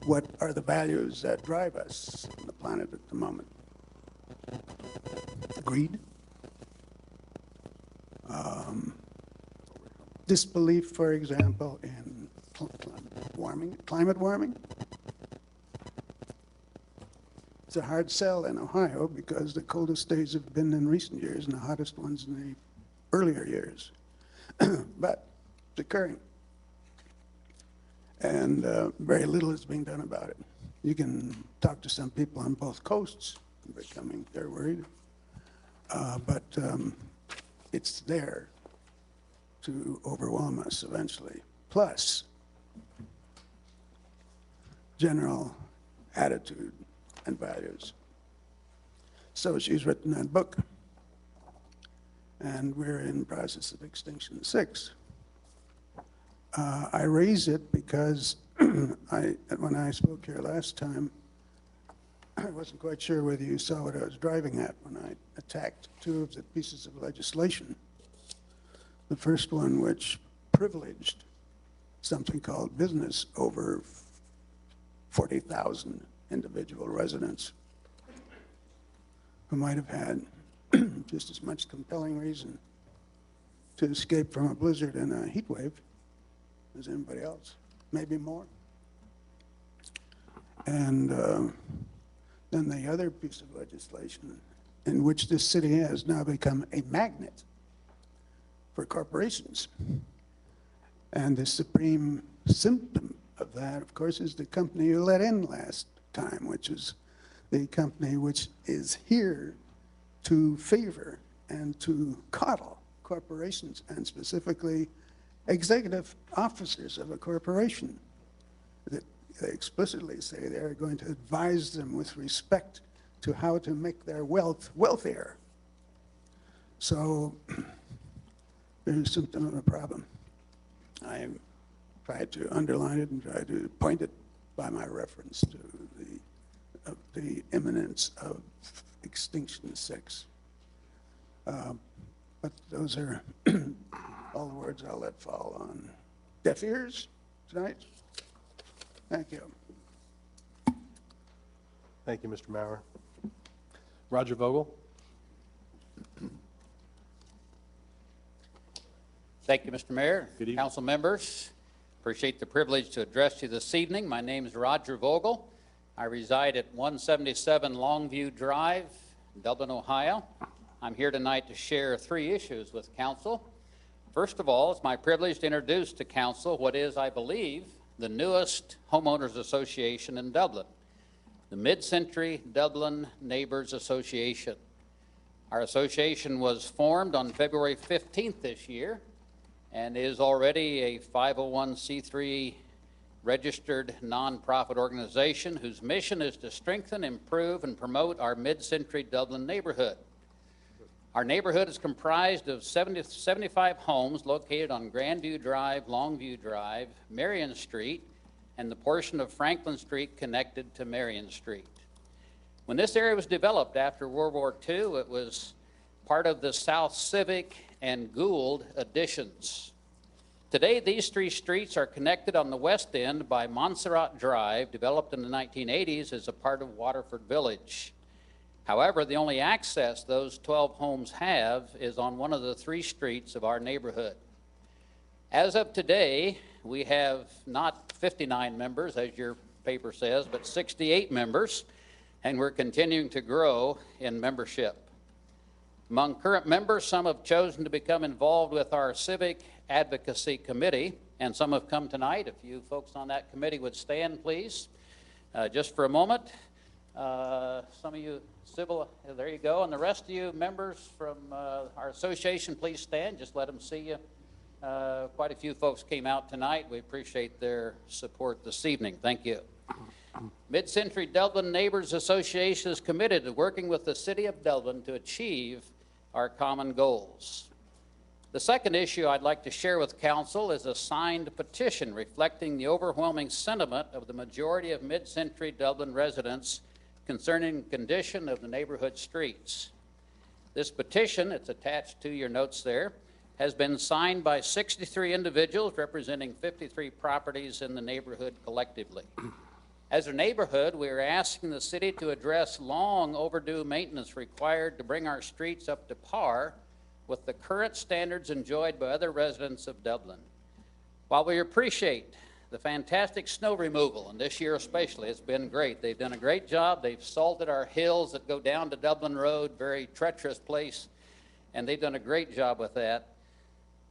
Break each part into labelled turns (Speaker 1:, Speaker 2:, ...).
Speaker 1: what are the values that drive us on the planet at the moment? Greed? Disbelief, for example, in climate warming. It's a hard sell in Ohio because the coldest days have been in recent years and the hottest ones in the earlier years. But it's occurring. And very little is being done about it. You can talk to some people on both coasts, they're worried. But it's there to overwhelm us eventually. Plus, general attitude and values. So she's written that book, and we're in the process of Extinction 6. I raise it because when I spoke here last time, I wasn't quite sure whether you saw what I was driving at when I attacked two of the pieces of legislation. The first one, which privileged something called business over 40,000 individual residents who might have had just as much compelling reason to escape from a blizzard and a heat wave as anybody else, maybe more. And then the other piece of legislation in which this city has now become a magnet for corporations. And the supreme symptom of that, of course, is the company you let in last time, which is the company which is here to favor and to coddle corporations, and specifically executive officers of a corporation. That they explicitly say they're going to advise them with respect to how to make their wealth wealthier. So there's a symptom of a problem. I tried to underline it and try to point it by my reference to the imminence of Extinction 6. But those are all the words I'll let fall on deaf ears tonight. Thank you.
Speaker 2: Thank you, Mr. Maurer. Roger Vogel.
Speaker 3: Thank you, Mr. Mayor.
Speaker 2: Good evening.
Speaker 3: Council members. Appreciate the privilege to address you this evening. My name is Roger Vogel. I reside at 177 Longview Drive, Dublin, Ohio. I'm here tonight to share 3 issues with council. First of all, it's my privilege to introduce to council what is, I believe, the newest homeowners association in Dublin, the Mid-Century Dublin Neighbors Association. Our association was formed on February 15th this year and is already a 501c3 registered nonprofit organization whose mission is to strengthen, improve, and promote our mid-century Dublin neighborhood. Our neighborhood is comprised of 75 homes located on Grandview Drive, Longview Drive, Marion Street, and the portion of Franklin Street connected to Marion Street. When this area was developed after World War II, it was part of the South Civic and Gould additions. Today, these 3 streets are connected on the west end by Montserrat Drive, developed in the 1980s as a part of Waterford Village. However, the only access those 12 homes have is on one of the 3 streets of our neighborhood. As of today, we have not 59 members, as your paper says, but 68 members, and we're continuing to grow in membership. Among current members, some have chosen to become involved with our Civic Advocacy Committee, and some have come tonight. If you folks on that committee would stand, please, just for a moment. Some of you civil, there you go, and the rest of you members from our association, please stand. Just let them see you. Quite a few folks came out tonight. We appreciate their support this evening. Thank you. Mid-Century Dublin Neighbors Association is committed to working with the City of Dublin to achieve our common goals. The second issue I'd like to share with Council is a signed petition reflecting the overwhelming sentiment of the majority of mid-century Dublin residents concerning the condition of the neighborhood streets. This petition, it's attached to your notes there, has been signed by 63 individuals representing 53 properties in the neighborhood collectively. As a neighborhood, we are asking the city to address long overdue maintenance required to bring our streets up to par with the current standards enjoyed by other residents of Dublin. While we appreciate the fantastic snow removal, and this year especially, it's been great. They've done a great job. They've salted our hills that go down to Dublin Road, very treacherous place, and they've done a great job with that.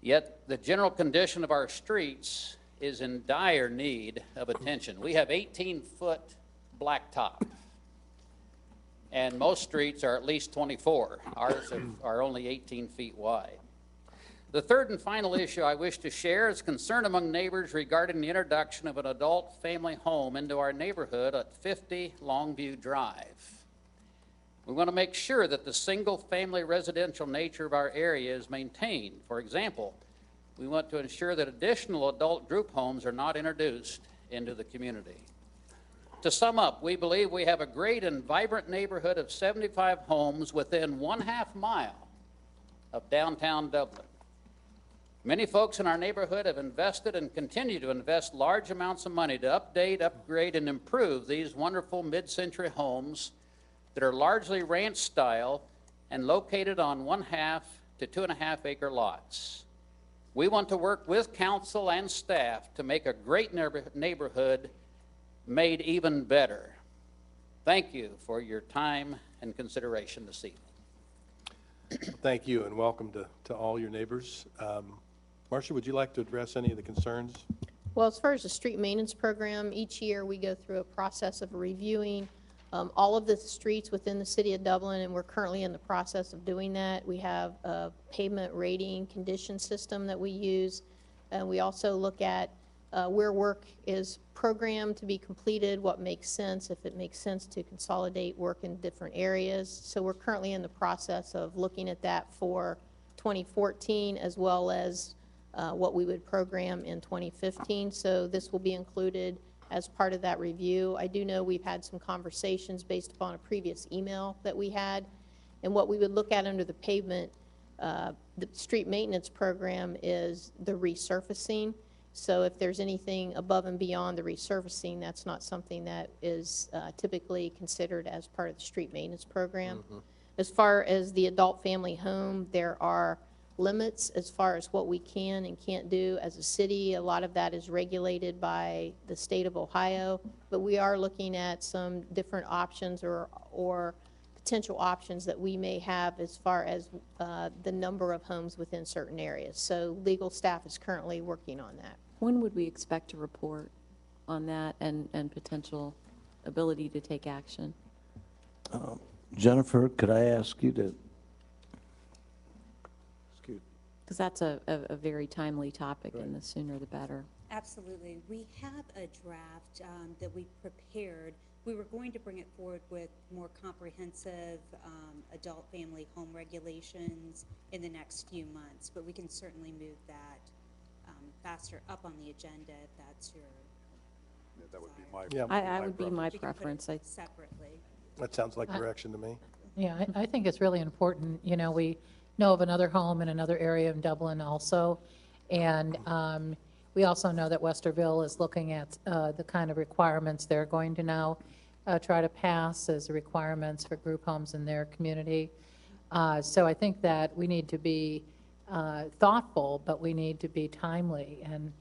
Speaker 3: Yet the general condition of our streets is in dire need of attention. We have 18-foot blacktop, and most streets are at least 24. Ours are only 18 feet wide. The third and final issue I wish to share is concern among neighbors regarding the introduction of an adult family home into our neighborhood at 50 Longview Drive. We want to make sure that the single-family residential nature of our area is maintained. For example, we want to ensure that additional adult group homes are not introduced into the community. To sum up, we believe we have a great and vibrant neighborhood of 75 homes within 1/2 mile of downtown Dublin. Many folks in our neighborhood have invested and continue to invest large amounts of money to update, upgrade, and improve these wonderful mid-century homes that are largely ranch style and located on 1/2 to 2.5 acre lots. We want to work with council and staff to make a great neighborhood made even better. Thank you for your time and consideration this evening.
Speaker 2: Thank you, and welcome to all your neighbors. Marcia, would you like to address any of the concerns?
Speaker 4: Well, as far as the street maintenance program, each year we go through a process of reviewing all of the streets within the city of Dublin, and we're currently in the process of doing that. We have a pavement rating condition system that we use, and we also look at where work is programmed to be completed, what makes sense, if it makes sense to consolidate work in different areas. So we're currently in the process of looking at that for 2014, as well as what we would program in 2015. So this will be included as part of that review. I do know we've had some conversations based upon a previous email that we had, and what we would look at under the pavement, the street maintenance program is the resurfacing. So if there's anything above and beyond the resurfacing, that's not something that is typically considered as part of the street maintenance program. Mm-hmm. As far as the adult family home, there are limits as far as what we can and can't do as a city. A lot of that is regulated by the state of Ohio, but we are looking at some different options or potential options that we may have as far as the number of homes within certain areas. So legal staff is currently working on that.
Speaker 5: When would we expect to report on that and potential ability to take action?
Speaker 6: Jennifer, could I ask you to?
Speaker 5: Because that's a very timely topic, right, and the sooner the better.
Speaker 7: Absolutely. We have a draft that we prepared. We were going to bring it forward with more comprehensive adult family home regulations in the next few months, but we can certainly move that faster up on the agenda if that's your
Speaker 8: Yeah, that would be my,
Speaker 5: I would be my preference.
Speaker 7: Separately.
Speaker 2: That sounds like direction to me.
Speaker 9: Yeah, I think it's really important. You know, we know of another home in another area in Dublin also, and we also know that Westerville is looking at the kind of requirements they're going to now try to pass as requirements for group homes in their community. So I think that we need to be thoughtful, but we need to be timely, and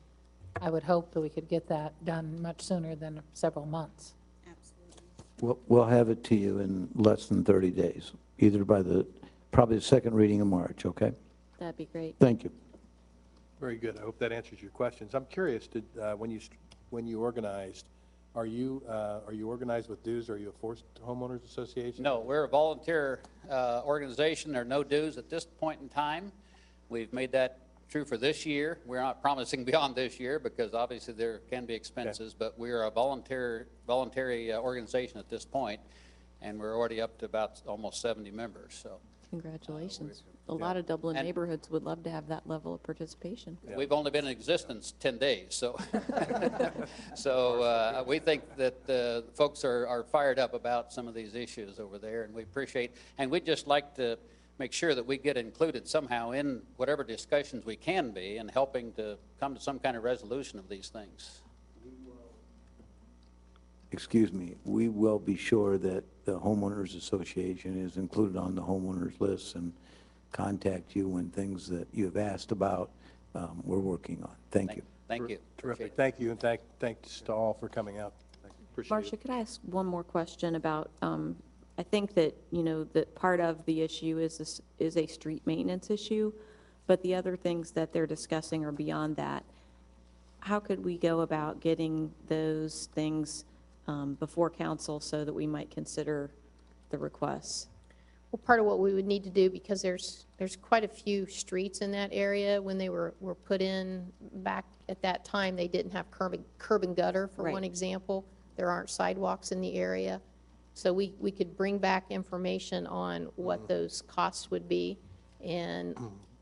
Speaker 9: I would hope that we could get that done much sooner than several months.
Speaker 7: Absolutely.
Speaker 6: We'll have it to you in less than 30 days, either by probably the second reading in March, okay?
Speaker 5: That'd be great.
Speaker 6: Thank you.
Speaker 2: Very good. I hope that answers your questions. I'm curious, when you organized, are you organized with dues? Or are you a forced homeowners association?
Speaker 3: No, we're a volunteer organization. There are no dues at this point in time. We've made that true for this year. We're not promising beyond this year because obviously there can be expenses, but we are a voluntary organization at this point, and we're already up to about almost 70 members. So.
Speaker 5: Congratulations. A lot of Dublin neighborhoods would love to have that level of participation.
Speaker 3: Yeah. We've only been in existence 10 days, so so we think that folks are fired up about some of these issues over there, and we appreciate, and we'd just like to make sure that we get included somehow in whatever discussions we can be in helping to come to some kind of resolution of these things.
Speaker 6: excuse me, we will be sure that the homeowners association is included on the homeowners list and contact you when things that you have asked about, we're working on. Thank you.
Speaker 3: Thank you.
Speaker 2: Terrific. Thank you, and thanks to all for coming out. Appreciate
Speaker 5: Marcia,
Speaker 2: it.
Speaker 5: could I ask one more question about, I think that, that part of the issue is a street maintenance issue, but the other things that they're discussing are beyond that. How could we go about getting those things before council so that we might consider the requests?
Speaker 4: Well, part of what we would need to do, because there's quite a few streets in that area, when they were put in back at that time, they didn't have curb and gutter, for
Speaker 5: Right.
Speaker 4: one example. There aren't sidewalks in the area. So we could bring back information on what those costs would be and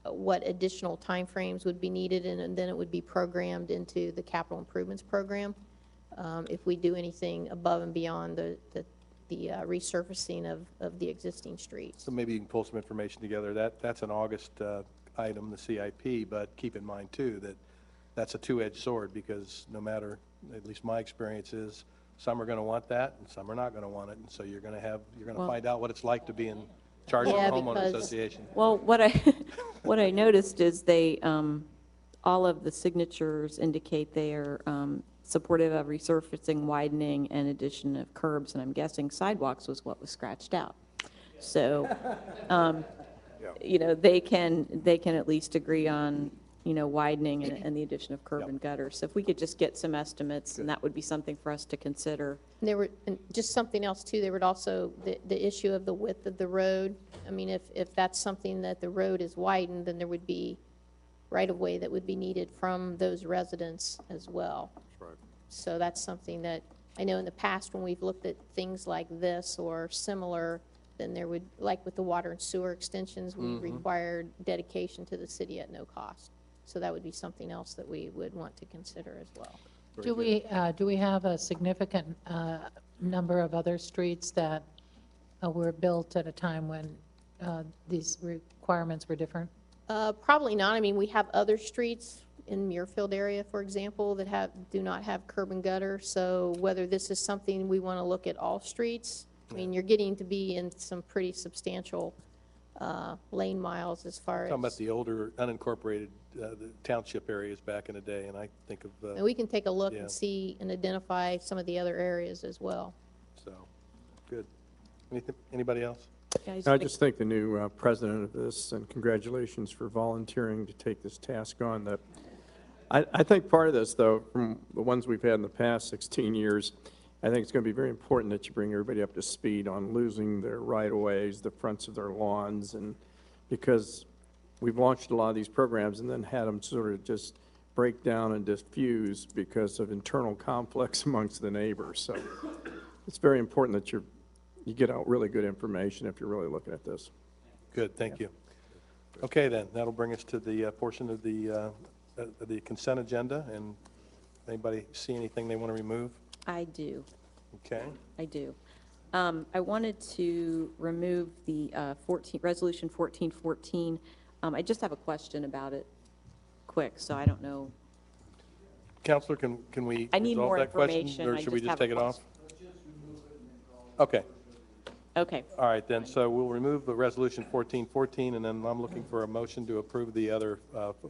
Speaker 4: what additional timeframes would be needed, and then it would be programmed into the capital improvements program if we do anything above and beyond the resurfacing of the existing streets.
Speaker 2: So maybe you can pull some information together. That's an August item, the CIP, but keep in mind, too, that that's a two-edged sword, because no matter, at least my experience is, some are going to want that, and some are not going to want it, and so you're going to find out what it's like to be in charge of
Speaker 4: Yeah,
Speaker 2: a homeowner
Speaker 4: because-
Speaker 2: association.
Speaker 5: Well, what I noticed is they, all of the signatures indicate they are supportive of resurfacing, widening, and addition of curbs, and I'm guessing sidewalks was what was scratched out. So, they can at least agree on, widening and the addition of curb and gutter. So if we could just get some estimates, and that would be something for us to consider.
Speaker 4: And just something else too, there would also, the issue of the width of the road. I mean, if that's something that the road is widened, then there would be right-of-way that would be needed from those residents as well.
Speaker 8: That's right.
Speaker 4: So that's something that, I know in the past when we've looked at things like this or similar, then there would, like with the water and sewer extensions, we required dedication to the city at no cost. So that would be something else that we would want to consider as well.
Speaker 9: Do we have a significant number of other streets that were built at a time when these requirements were different?
Speaker 4: Probably not. I mean, we have other streets in Muirfield area, for example, that do not have curb and gutter. So whether this is something we want to look at all streets, I mean, you're getting to be in some pretty substantial lane miles as far as.
Speaker 2: Talking about the older unincorporated the township areas back in the day, and I think of,
Speaker 4: And we can take a look
Speaker 2: Yeah.
Speaker 4: and see and identify some of the other areas as well.
Speaker 2: so, good. Anybody else?
Speaker 5: Yeah,
Speaker 10: I just think the new president of this, and congratulations for volunteering to take this task on. That I think part of this, though, from the ones we've had in the past 16 years, I think it's going to be very important that you bring everybody up to speed on losing their right-of-ways, the fronts of their lawns, and because we've launched a lot of these programs and then had them sort of just break down and diffuse because of internal conflicts amongst the neighbors. So it's very important that you get out really good information if you're really looking at this.
Speaker 2: Good, thank you. Okay, then, that'll bring us to the portion of the consent agenda, and anybody see anything they want to remove?
Speaker 5: I do.
Speaker 2: Okay,
Speaker 5: I do. I wanted to remove the Resolution 1414. I just have a question about it, quick, so I don't know.
Speaker 2: Counselor, can we
Speaker 5: I need
Speaker 2: resolve
Speaker 5: more
Speaker 2: that question,
Speaker 5: information.
Speaker 2: or
Speaker 5: I
Speaker 2: should we
Speaker 5: just
Speaker 2: just
Speaker 5: have a
Speaker 2: take it off?
Speaker 5: question.
Speaker 2: Okay,
Speaker 5: Okay.
Speaker 2: all right, then, so we'll remove the Resolution 1414, and then I'm looking for a motion to approve the other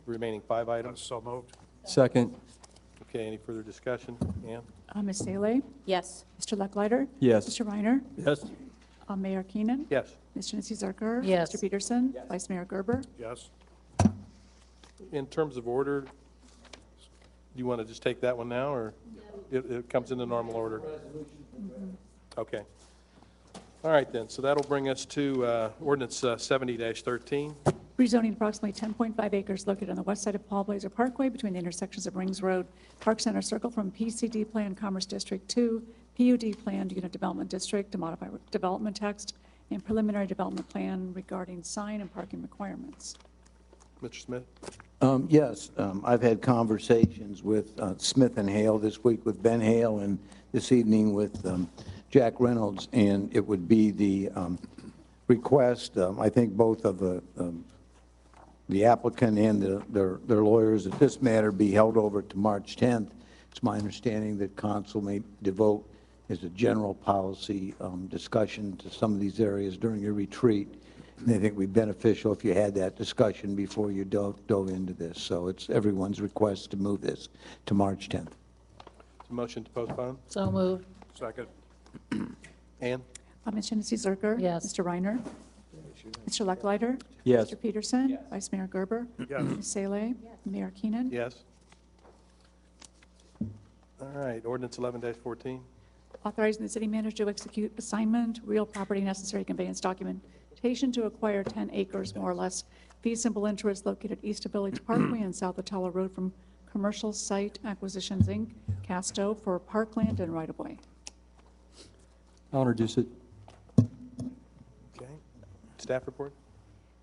Speaker 2: remaining 5 items.
Speaker 8: So moved.
Speaker 11: Second.
Speaker 2: Okay, any further discussion? Ann?
Speaker 12: Ms. Saleh?
Speaker 5: Yes.
Speaker 12: Mr. Lucklider?
Speaker 11: Yes.
Speaker 12: Mr. Reiner?
Speaker 10: Yes?
Speaker 12: Mayor Keenan?
Speaker 2: Yes.
Speaker 12: Ms. Janice Zerker?
Speaker 9: Yes.
Speaker 12: Mr. Peterson? Vice Mayor Gerber?
Speaker 8: Yes.
Speaker 2: In terms of order, do you want to just take that one now, or it comes in the normal order? Okay. All right, then, so that'll bring us to ordinance 70-13.
Speaker 12: Rezoning approximately 10.5 acres located on the west side of Paul Blazer Parkway between the intersections of Rings Road, Park Center Circle from PCD Plan Commerce District to PUD Planned Unit Development District to modify development text and preliminary development plan regarding sign and parking requirements.
Speaker 2: Mr. Smith?
Speaker 6: Yes, I've had conversations with Smith and Hale this week with Ben Hale and this evening with Jack Reynolds, and it would be the request, I think both of the applicant and their lawyers, that this matter be held over to March 10th. It's my understanding that council may devote as a general policy discussion to some of these areas during your retreat. And I think it would be beneficial if you had that discussion before you dove into this. So it's everyone's request to move this to March 10th.
Speaker 2: Motion to postpone?
Speaker 9: So moved.
Speaker 8: Second.
Speaker 2: Ann?
Speaker 12: Ms. Janice Zerker.
Speaker 9: Yes.
Speaker 12: Mr. Reiner. Mr. Lucklider.
Speaker 10: Yes.
Speaker 12: Mr. Peterson. Vice Mayor Gerber.
Speaker 8: Yes.
Speaker 12: Ms. Salee. Mayor Keenan.
Speaker 2: Yes. All right, ordinance 11-14.
Speaker 12: Authorizing the city manager to execute assignment, real property necessary conveyance documentation to acquire 10 acres, more or less, fee simple interest located east of Village Parkway and south of Teller Road from Commercial Site Acquisitions, Inc., Casto, for parkland and right-of-way.
Speaker 10: I'll introduce it.
Speaker 2: Okay. Staff report?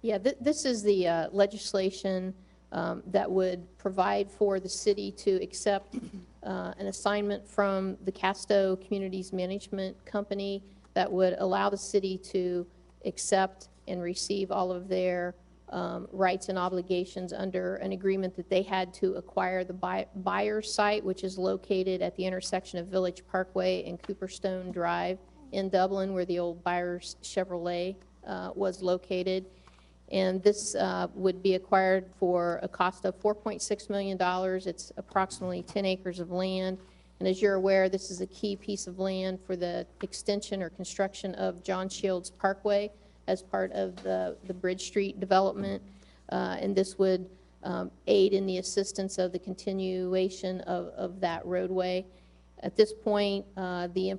Speaker 4: Yeah, this is the legislation that would provide for the city to accept an assignment from the Casto Communities Management Company that would allow the city to accept and receive all of their rights and obligations under an agreement that they had to acquire the buyer's site, which is located at the intersection of Village Parkway and Cooperstone Drive in Dublin, where the old Buyers Chevrolet was located. And this would be acquired for a cost of $4.6 million. It's approximately 10 acres of land. And as you're aware, this is a key piece of land for the extension or construction of John Shields Parkway as part of the Bridge Street development. And this would aid in the assistance of the continuation of that roadway. At this point, the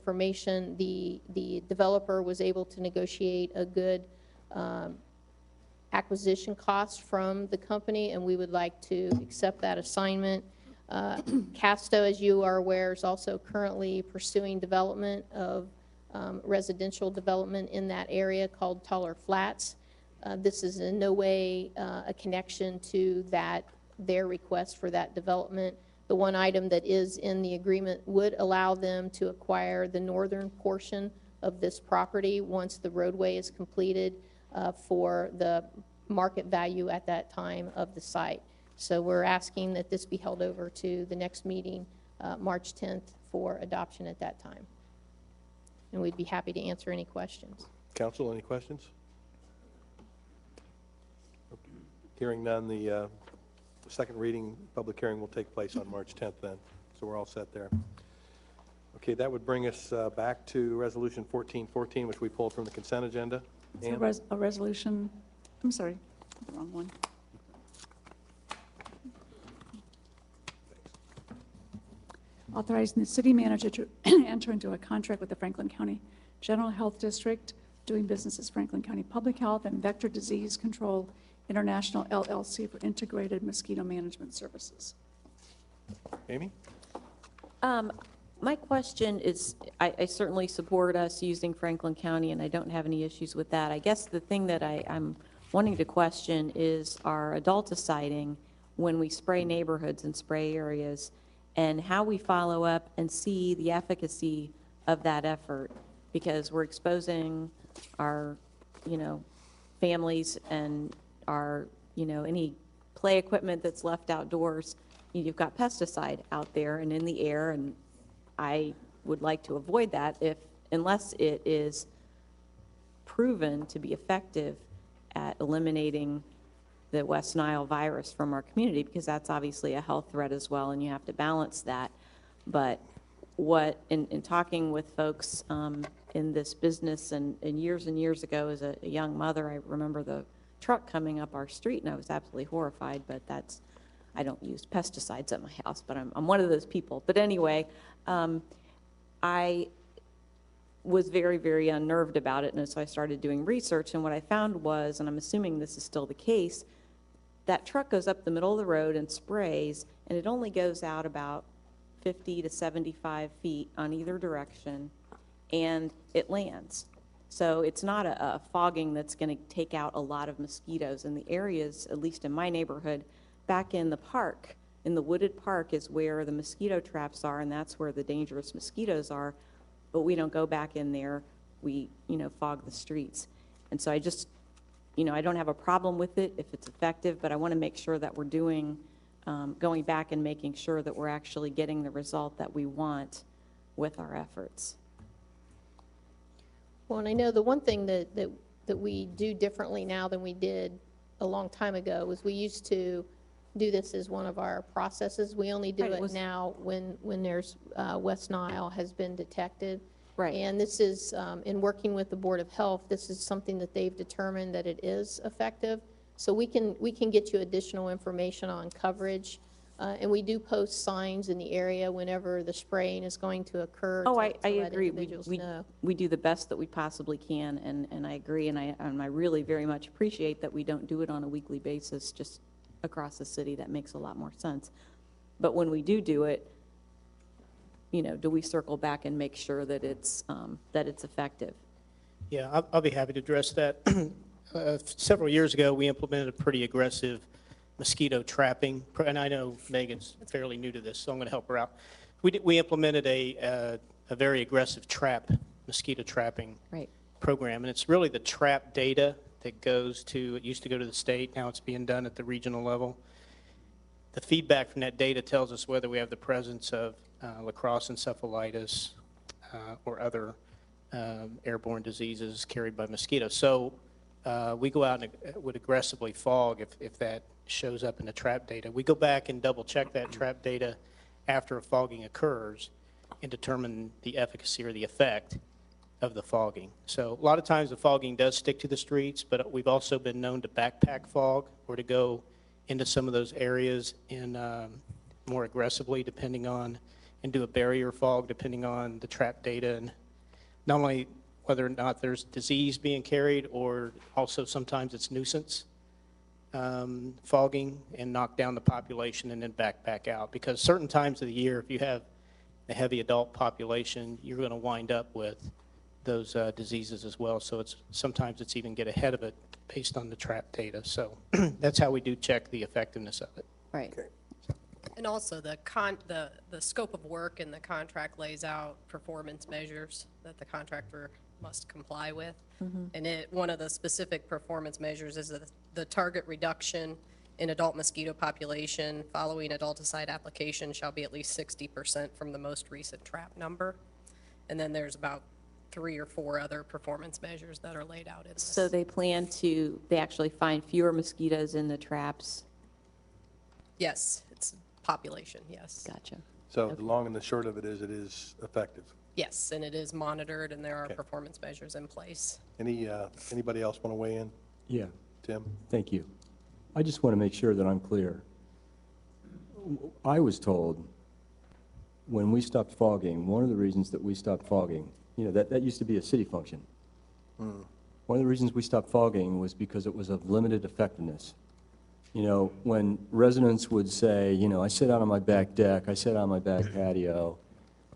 Speaker 4: developer was able to negotiate a good acquisition costs from the company, and we would like to accept that assignment. Casto, as you are aware, is also currently pursuing development of residential development in that area called Taller Flats. This is in no way a connection to their request for that development. The one item that is in the agreement would allow them to acquire the northern portion of this property once the roadway is completed, for the market value at that time of the site. So we're asking that this be held over to the next meeting, March 10th, for adoption at that time. And we'd be happy to answer any questions.
Speaker 2: Council, any questions? Hearing none, the second reading, public hearing will take place on March 10th then, so we're all set there. Okay, that would bring us back to Resolution 1414, which we pulled from the consent agenda.
Speaker 12: It's a resolution, I'm sorry, the wrong one. Authorizing the city manager to enter into a contract with the Franklin County General Health District, doing business as Franklin County Public Health and Vector Disease Control International LLC for integrated mosquito management services.
Speaker 2: Amy?
Speaker 5: My question is, I certainly support us using Franklin County, and I don't have any issues with that. I guess the thing that I'm wanting to question is our adulticiding when we spray neighborhoods and spray areas, and how we follow up and see the efficacy of that effort, because we're exposing our, families and our, any play equipment that's left outdoors. You've got pesticide out there and in the air, and I would like to avoid that unless it is proven to be effective at eliminating the West Nile virus from our community, because that's obviously a health threat as well, and you have to balance that. But in talking with folks in this business, and years ago as a young mother, I remember the truck coming up our street, and I was absolutely horrified, but I don't use pesticides at my house, but I'm one of those people. But anyway, I was very, very unnerved about it, and so I started doing research, and what I found was, and I'm assuming this is still the case, that truck goes up the middle of the road and sprays, and it only goes out about 50 to 75 feet on either direction, and it lands. So it's not a fogging that's going to take out a lot of mosquitoes. And the areas, at least in my neighborhood, back in the park, in the wooded park, is where the mosquito traps are, and that's where the dangerous mosquitoes are. But we don't go back in there. We, fog the streets. And so I just, I don't have a problem with it if it's effective, but I want to make sure that we're going back and making sure that we're actually getting the result that we want with our efforts.
Speaker 4: Well, and I know the one thing that we do differently now than we did a long time ago was we used to do this as one of our processes. We only do
Speaker 5: Right, it
Speaker 4: it
Speaker 5: was-
Speaker 4: now when there's, West Nile has been detected.
Speaker 5: Right.
Speaker 4: And this is, in working with the Board of Health, this is something that they've determined that it is effective. So we can get you additional information on coverage. And we do post signs in the area whenever the spraying is going to occur.
Speaker 5: Oh,
Speaker 4: to
Speaker 5: I
Speaker 4: let
Speaker 5: agree.
Speaker 4: individuals know.
Speaker 5: We do the best that we possibly can, and I agree, and I really very much appreciate that we don't do it on a weekly basis just across the city. That makes a lot more sense. But when we do it, you know, do we circle back and make sure that it's effective?
Speaker 11: Yeah, I'll be happy to address that. Several years ago, we implemented a pretty aggressive mosquito trapping, and I know Megan's fairly new to this, so I'm going to help her out. We implemented a very aggressive mosquito trapping
Speaker 5: Right.
Speaker 11: program, and it's really the trap data that goes to, it used to go to the state, now it's being done at the regional level. The feedback from that data tells us whether we have the presence of La Crosse encephalitis or other airborne diseases carried by mosquitoes. So we go out and would aggressively fog if that shows up in the trap data. We go back and double check that trap data after a fogging occurs and determine the efficacy or the effect of the fogging. So a lot of times the fogging does stick to the streets, but we've also been known to backpack fog or to go into some of those areas in more aggressively depending on, and do a barrier fog depending on the trap data, and not only whether or not there's disease being carried, or also sometimes it's nuisance fogging, and knock down the population and then back out. Because certain times of the year, if you have a heavy adult population, you're going to wind up with those diseases as well. So sometimes it's even get ahead of it based on the trap data. So that's how we do check the effectiveness of it.
Speaker 5: Right.
Speaker 13: And also the scope of work in the contract lays out performance measures that the contractor must comply with. And one of the specific performance measures is the target reduction in adult mosquito population following adulticide application shall be at least 60% from the most recent trap number. And then there's about 3 or 4 other performance measures that are laid out in this.
Speaker 5: So they actually find fewer mosquitoes in the traps?
Speaker 13: Yes, it's population, yes.
Speaker 5: Gotcha.
Speaker 2: So the long and the short of it is effective.
Speaker 13: Yes, and it is monitored, and there are
Speaker 2: Okay.
Speaker 13: performance measures in place.
Speaker 2: Anybody else want to weigh in?
Speaker 14: Yeah,
Speaker 2: Tim?
Speaker 14: thank you. I just want to make sure that I'm clear. I was told when we stopped fogging, one of the reasons that we stopped fogging, you know, that used to be a city function. One of the reasons we stopped fogging was because it was of limited effectiveness. You know, when residents would say, you know, I sit out on my back deck, I sit out on my back patio,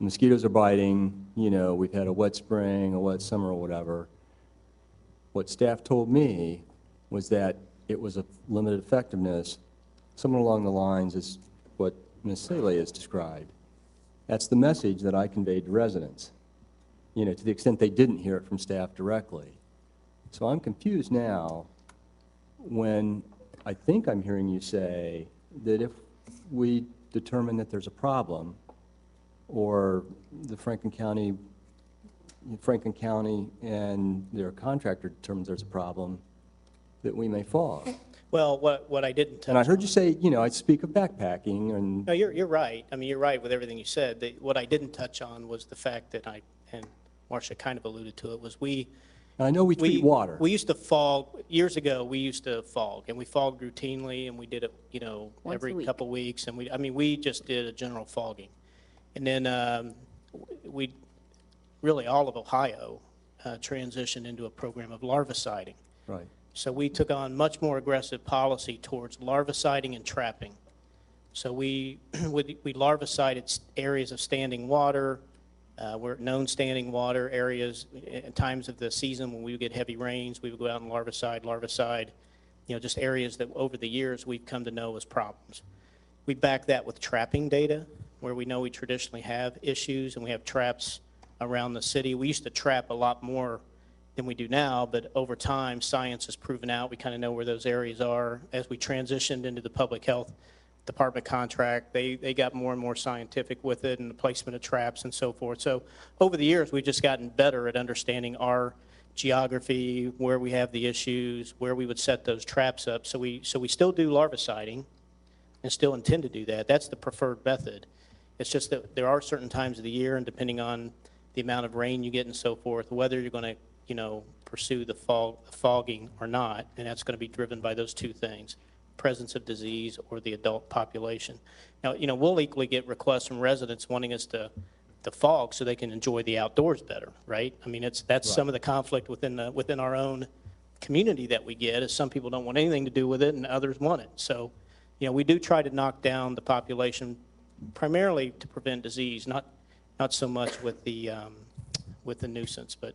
Speaker 14: mosquitoes are biting, you know, we've had a wet spring, a wet summer, or whatever. What staff told me was that it was of limited effectiveness, somewhere along the lines is what Ms. Saleh has described. That's the message that I conveyed to residents, you know, to the extent they didn't hear it from staff directly. So I'm confused now when I think I'm hearing you say that if we determine that there's a problem, or the Franklin County and their contractor determines there's a problem, that we may fog.
Speaker 11: Well, what I didn't touch
Speaker 14: And I heard
Speaker 11: on-
Speaker 14: you say, you know, I'd speak of backpacking and,
Speaker 11: No, you're right. I mean, you're right with everything you said. What I didn't touch on was the fact that and Marcia kind of alluded to it, was
Speaker 14: I know we treat water.
Speaker 11: We used to fog, years ago, we used to fog, and we fogged routinely, and we did it, you know,
Speaker 5: Once a
Speaker 11: every
Speaker 5: week.
Speaker 11: couple weeks, and we just did a general fogging. And then really all of Ohio transitioned into a program of larviciding.
Speaker 14: Right.
Speaker 11: So we took on much more aggressive policy towards larviciding and trapping. So we larvicided areas of standing water, where known standing water areas. At times of the season when we would get heavy rains, we would go out and larvicide, you know, just areas that over the years we've come to know as problems. We back that with trapping data, where we know we traditionally have issues, and we have traps around the city. We used to trap a lot more than we do now, but over time, science has proven out. We kind of know where those areas are. As we transitioned into the public health department contract, they got more and more scientific with it and the placement of traps and so forth. So over the years, we've just gotten better at understanding our geography, where we have the issues, where we would set those traps up. So we still do larviciding and still intend to do that. That's the preferred method. It's just that there are certain times of the year, and depending on the amount of rain you get and so forth, whether you're going to, pursue the fogging or not, and that's going to be driven by those two things, presence of disease or the adult population. Now, we'll equally get requests from residents wanting us to fog so they can enjoy the outdoors better, right? I mean, that's some of the conflict within our own community that we get, is some people don't want anything to do with it and others want it. So, we do try to knock down the population primarily to prevent disease, not so much with the nuisance, but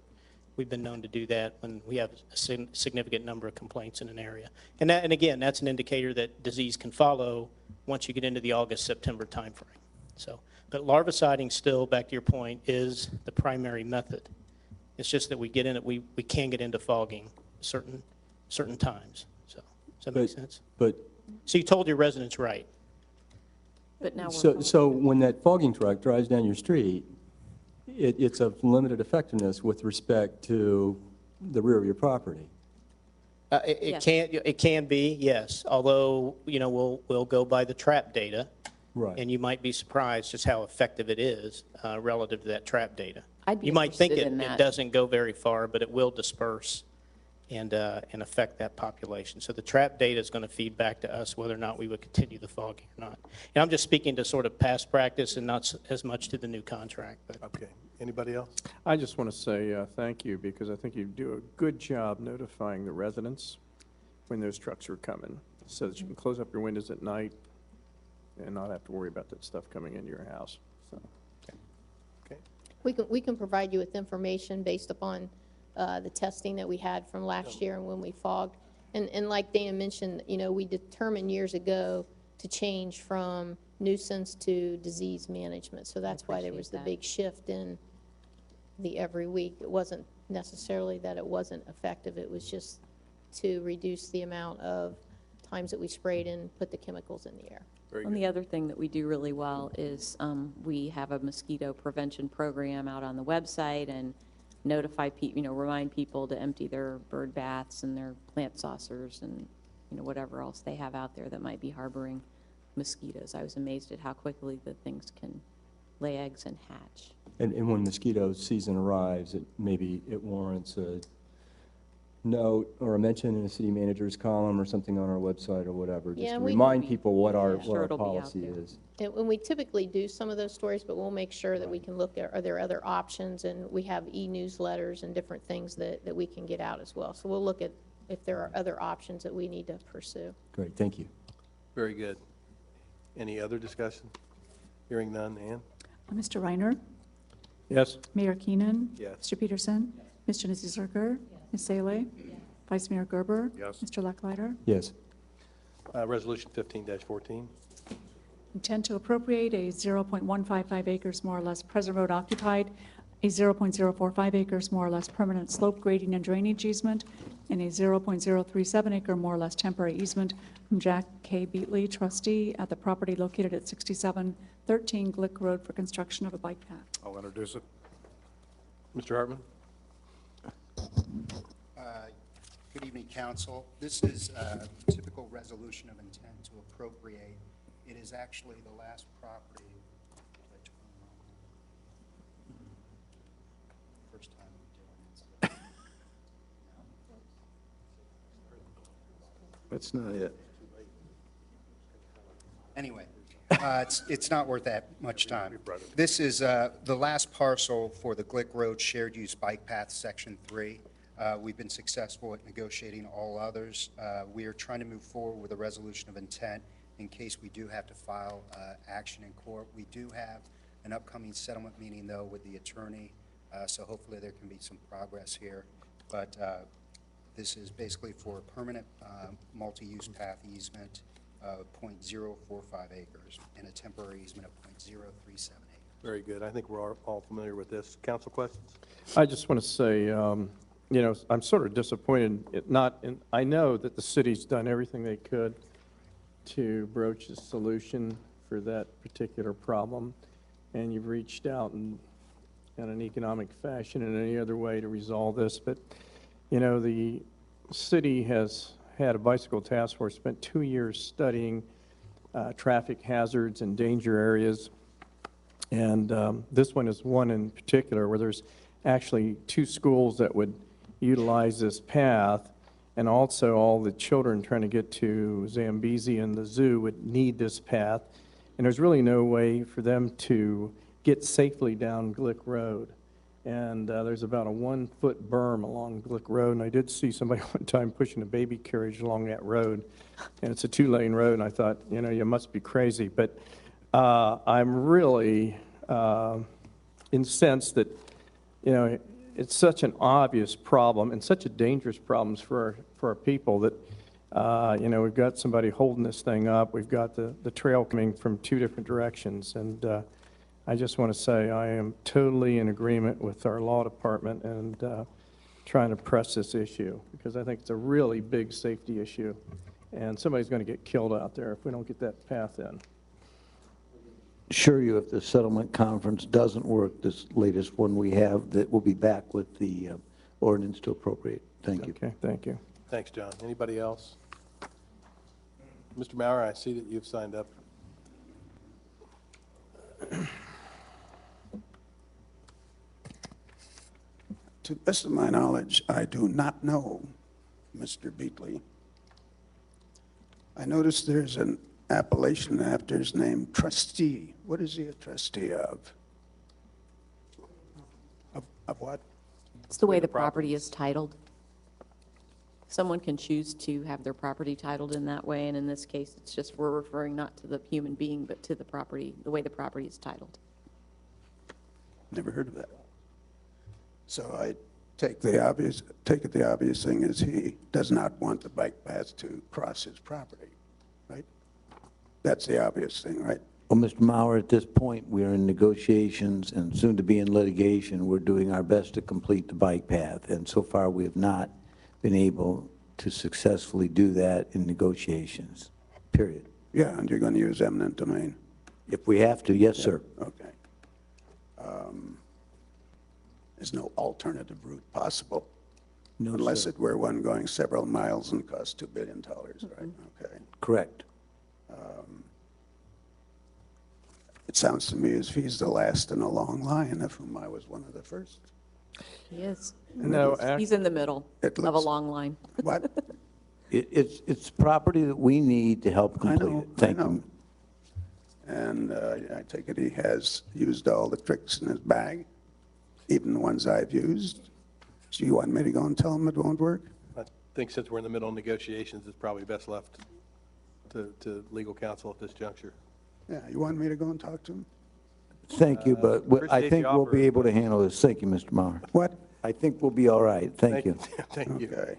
Speaker 11: we've been known to do that when we have a significant number of complaints in an area. And again, that's an indicator that disease can follow once you get into the August-September timeframe. So, but larviciding still, back to your point, is the primary method. It's just that we can get into fogging certain times. So, does that make sense? So you told your residents right.
Speaker 5: But now
Speaker 14: So when that fogging truck drives down your street, it's of limited effectiveness with respect to the rear of your property.
Speaker 5: Yes.
Speaker 11: It can be, yes. Although, we'll go by the trap data.
Speaker 14: Right.
Speaker 11: And you might be surprised just how effective it is relative to that trap data.
Speaker 5: I'd be
Speaker 11: You might think
Speaker 5: interested in
Speaker 11: it
Speaker 5: that.
Speaker 11: doesn't go very far, but it will disperse and affect that population. So the trap data is going to feed back to us whether or not we would continue the fogging or not. And I'm just speaking to sort of past practice and not as much to the new contract. But.
Speaker 2: Okay. Anybody else?
Speaker 10: I just want to say thank you, because I think you do a good job notifying the residents when those trucks are coming, so that you can close up your windows at night and not have to worry about that stuff coming into your house. So,
Speaker 2: Okay.
Speaker 4: We can provide you with information based upon the testing that we had from last year and when we fogged. And like Dana mentioned, we determined years ago to change from nuisance to disease management. So that's why there was the big shift in the every week. It wasn't necessarily that it wasn't effective. It was just to reduce the amount of times that we sprayed and put the chemicals in the air.
Speaker 5: And the other thing that we do really well is we have a mosquito prevention program out on the website, and notify people, remind people to empty their bird baths and their plant saucers and, whatever else they have out there that might be harboring mosquitoes. I was amazed at how quickly the things can lay eggs and hatch.
Speaker 14: And when mosquito season arrives, maybe it warrants a note or a mention in a city manager's column or something on our website or whatever, just to remind people what our policy is.
Speaker 4: And we typically do some of those stories, but we'll make sure that we can look at, are there other options? And we have e-newsletters and different things that we can get out as well. So we'll look at if there are other options that we need to pursue.
Speaker 14: Great, thank you.
Speaker 2: Very good. Any other discussion? Hearing none. Ann?
Speaker 12: Mr. Reiner?
Speaker 10: yes.
Speaker 12: Mayor Keenan?
Speaker 2: Yes.
Speaker 12: Mr. Peterson? Ms. Janice Zerker? Ms. Salee? Vice Mayor Gerber?
Speaker 8: Yes.
Speaker 12: Mr. Lucklider?
Speaker 14: Yes.
Speaker 2: Resolution 15-14.
Speaker 12: Intent to appropriate a 0.155 acres more or less present road occupied, a 0.045 acres more or less permanent slope grading and drainage easement, and a 0.037 acre more or less temporary easement from Jack K. Beatley, trustee, at the property located at 6713 Glick Road for construction of a bike path.
Speaker 8: I'll introduce it.
Speaker 2: Mr. Hartman?
Speaker 15: Good evening, council. This is a typical resolution of intent to appropriate. It is actually the last property. First time we're doing it.
Speaker 6: That's not it.
Speaker 15: Anyway, it's not worth that much time. This is the last parcel for the Glick Road Shared Use Bike Path, Section 3. We've been successful at negotiating all others. We are trying to move forward with a resolution of intent in case we do have to file action in court. We do have an upcoming settlement meeting, though, with the attorney, so hopefully there can be some progress here. But this is basically for a permanent multi-use path easement of 0.045 acres and a temporary easement of 0.037 acres.
Speaker 2: Very good. I think we're all familiar with this. Council questions?
Speaker 10: I just want to say, I'm sort of disappointed. I know that the city's done everything they could to broach a solution for that particular problem, and you've reached out in an economic fashion and any other way to resolve this. But, you know, the city has had a bicycle task force, spent 2 years studying traffic hazards and danger areas. And this one is one in particular where there's actually 2 schools that would utilize this path, and also all the children trying to get to Zambezi and the zoo would need this path. And there's really no way for them to get safely down Glick Road. And there's about a 1-foot berm along Glick Road, and I did see somebody one time pushing a baby carriage along that road, and it's a 2-lane road, and I thought, you know, you must be crazy. But I'm really incensed that, you know, it's such an obvious problem and such a dangerous problem for our people that, you know, we've got somebody holding this thing up. We've got the trail coming from 2 different directions. And I just want to say I am totally in agreement with our law department and trying to press this issue, because I think it's a really big safety issue. And somebody's going to get killed out there if we don't get that path in.
Speaker 6: Assure you, if the settlement conference doesn't work, this latest one we have, that we'll be back with the ordinance to appropriate. Thank you.
Speaker 10: Okay, thank you.
Speaker 2: Thanks, John. Anybody else? Mr. Maurer, I see that you've signed up.
Speaker 1: To the best of my knowledge, I do not know Mr. Beatley. I noticed there's an appellation after his name, trustee. What is he a trustee of? Of what?
Speaker 5: It's the way the property is titled. Someone can choose to have their property titled in that way, and in this case, it's just we're referring not to the human being, but to the property, the way the property is titled.
Speaker 1: Never heard of that. So I take it the obvious thing is he does not want the bike path to cross his property, right? That's the obvious thing, right?
Speaker 6: Well, Mr. Maurer, at this point, we are in negotiations and soon to be in litigation. We're doing our best to complete the bike path, and so far we have not been able to successfully do that in negotiations, period.
Speaker 1: Yeah, and you're going to use eminent domain.
Speaker 6: If we have to, yes, sir.
Speaker 1: Okay. There's no alternative route possible,
Speaker 6: No,
Speaker 1: unless
Speaker 6: sir.
Speaker 1: it were one going several miles and cost $2 billion, right? Okay.
Speaker 6: Correct.
Speaker 1: It sounds to me as if he's the last in a long line, of whom I was one of the first.
Speaker 5: He is.
Speaker 10: No,
Speaker 5: He's in the middle
Speaker 1: It
Speaker 5: of a
Speaker 1: looks-
Speaker 5: long line.
Speaker 1: What?
Speaker 6: It's property that we need to help
Speaker 1: I
Speaker 6: complete
Speaker 1: know,
Speaker 6: it. Thank
Speaker 1: I know.
Speaker 6: you.
Speaker 1: And I take it he has used all the tricks in his bag, even the ones I've used. So you want me to go and tell him it won't work?
Speaker 2: I think since we're in the middle of negotiations, it's probably best left to legal counsel at this juncture.
Speaker 1: Yeah, you want me to go and talk to him?
Speaker 6: Thank you, but I
Speaker 2: appreciate
Speaker 6: think
Speaker 2: the
Speaker 6: we'll
Speaker 2: offer,
Speaker 6: be able to
Speaker 2: but-
Speaker 6: handle this. Thank you, Mr. Maurer.
Speaker 1: What?
Speaker 6: I think we'll be all right. Thank you.
Speaker 2: Thank you.
Speaker 1: Okay.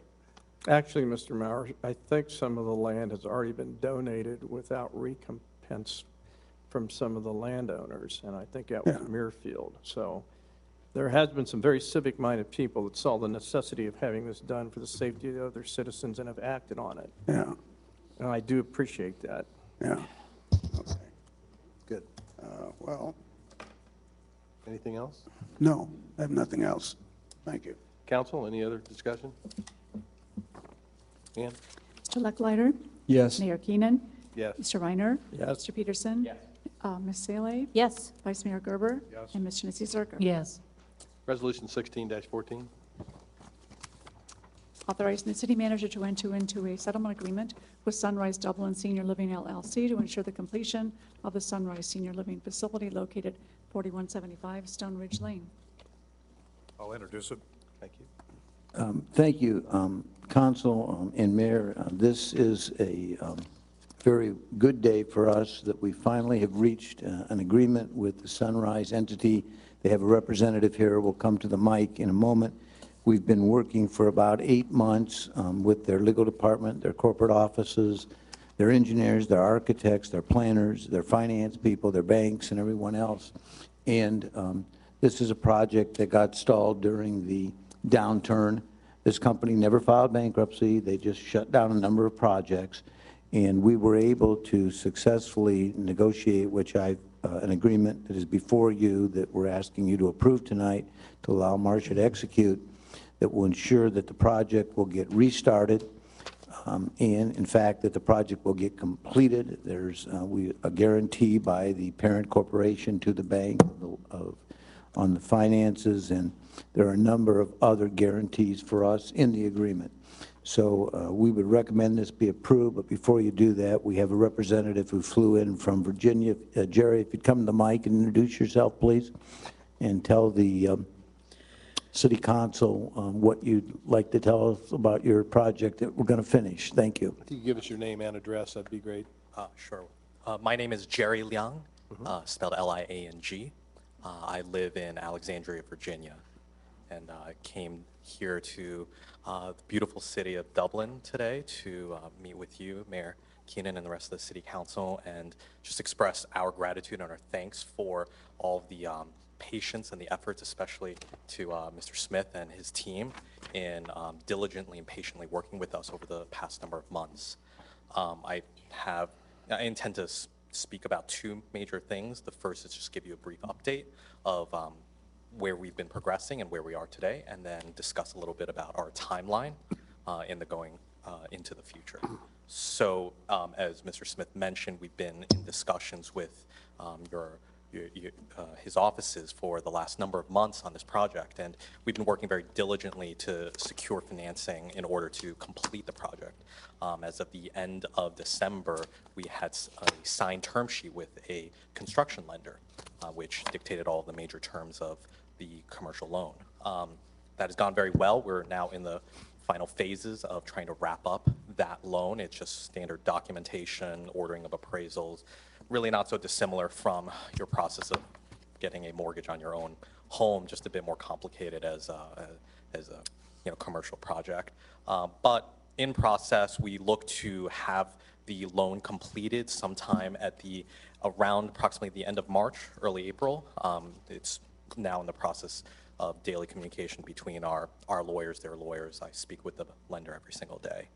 Speaker 10: Actually, Mr. Maurer, I think some of the land has already been donated without recompense from some of the landowners, and I think that was
Speaker 1: Yeah.
Speaker 10: Muirfield. So there has been some very civic-minded people that saw the necessity of having this done for the safety of their citizens and have acted on it.
Speaker 1: Yeah,
Speaker 10: And I do appreciate that.
Speaker 1: yeah. Okay.
Speaker 2: Good.
Speaker 1: Well,
Speaker 2: Anything else?
Speaker 1: no, I have nothing else. Thank you.
Speaker 2: Council, any other discussion? Ann?
Speaker 12: Mr. Lucklider?
Speaker 14: Yes.
Speaker 12: Mayor Keenan?
Speaker 2: Yes.
Speaker 12: Mr. Reiner?
Speaker 10: Yes.
Speaker 12: Mr. Peterson? Yes. Ms. Salee?
Speaker 5: Yes.
Speaker 12: Vice Mayor Gerber? Yes. And Ms. Janice Zerker?
Speaker 9: Yes.
Speaker 2: Resolution 16-14.
Speaker 12: Authorizing the city manager to enter into a settlement agreement with Sunrise Dublin Senior Living LLC to ensure the completion of the Sunrise Senior Living Facility located 4175 Stone Ridge Lane.
Speaker 8: I'll introduce it.
Speaker 2: Thank you.
Speaker 6: Thank you, Council and Mayor. This is a very good day for us that we finally have reached an agreement with the Sunrise entity. They have a representative here. We'll come to the mic in a moment. We've been working for about 8 months with their legal department, their corporate offices, their engineers, their architects, their planners, their finance people, their banks, and everyone else. And this is a project that got stalled during the downturn. This company never filed bankruptcy. They just shut down a number of projects. And we were able to successfully negotiate, which an agreement that is before you that we're asking you to approve tonight to allow Marcia to execute, that will ensure that the project will get restarted, and in fact, that the project will get completed. There's a guarantee by the parent corporation to the bank on the finances, and there are a number of other guarantees for us in the agreement. So we would recommend this be approved, but before you do that, we have a representative who flew in from Virginia. Jerry, if you'd come to the mic and introduce yourself, please, and tell the City Council what you'd like to tell us about your project that we're going to finish. Thank you.
Speaker 2: If you could give us your name and address, that'd be great.
Speaker 16: Sure. My name is Jerry Liang, spelled L-I-A-N-G. I live in Alexandria, Virginia, and I came here to the beautiful city of Dublin today to meet with you, Mayor Keenan, and the rest of the City Council, and just express our gratitude and our thanks for all of the patience and the efforts, especially to Mr. Smith and his team in diligently and patiently working with us over the past number of months. I intend to speak about two major things. The first is just give you a brief update of where we've been progressing and where we are today, and then discuss a little bit about our timeline in the going into the future. So as Mr. Smith mentioned, we've been in discussions with his offices for the last number of months on this project, and we've been working very diligently to secure financing in order to complete the project. As of the end of December, we had a signed term sheet with a construction lender, which dictated all of the major terms of the commercial loan. That has gone very well. We're now in the final phases of trying to wrap up that loan. It's just standard documentation, ordering of appraisals, really not so dissimilar from your process of getting a mortgage on your own home, just a bit more complicated as a commercial project. But in process, we look to have the loan completed sometime at around approximately the end of March, early April. It's now in the process of daily communication between our lawyers, their lawyers. I speak with the lender every single day.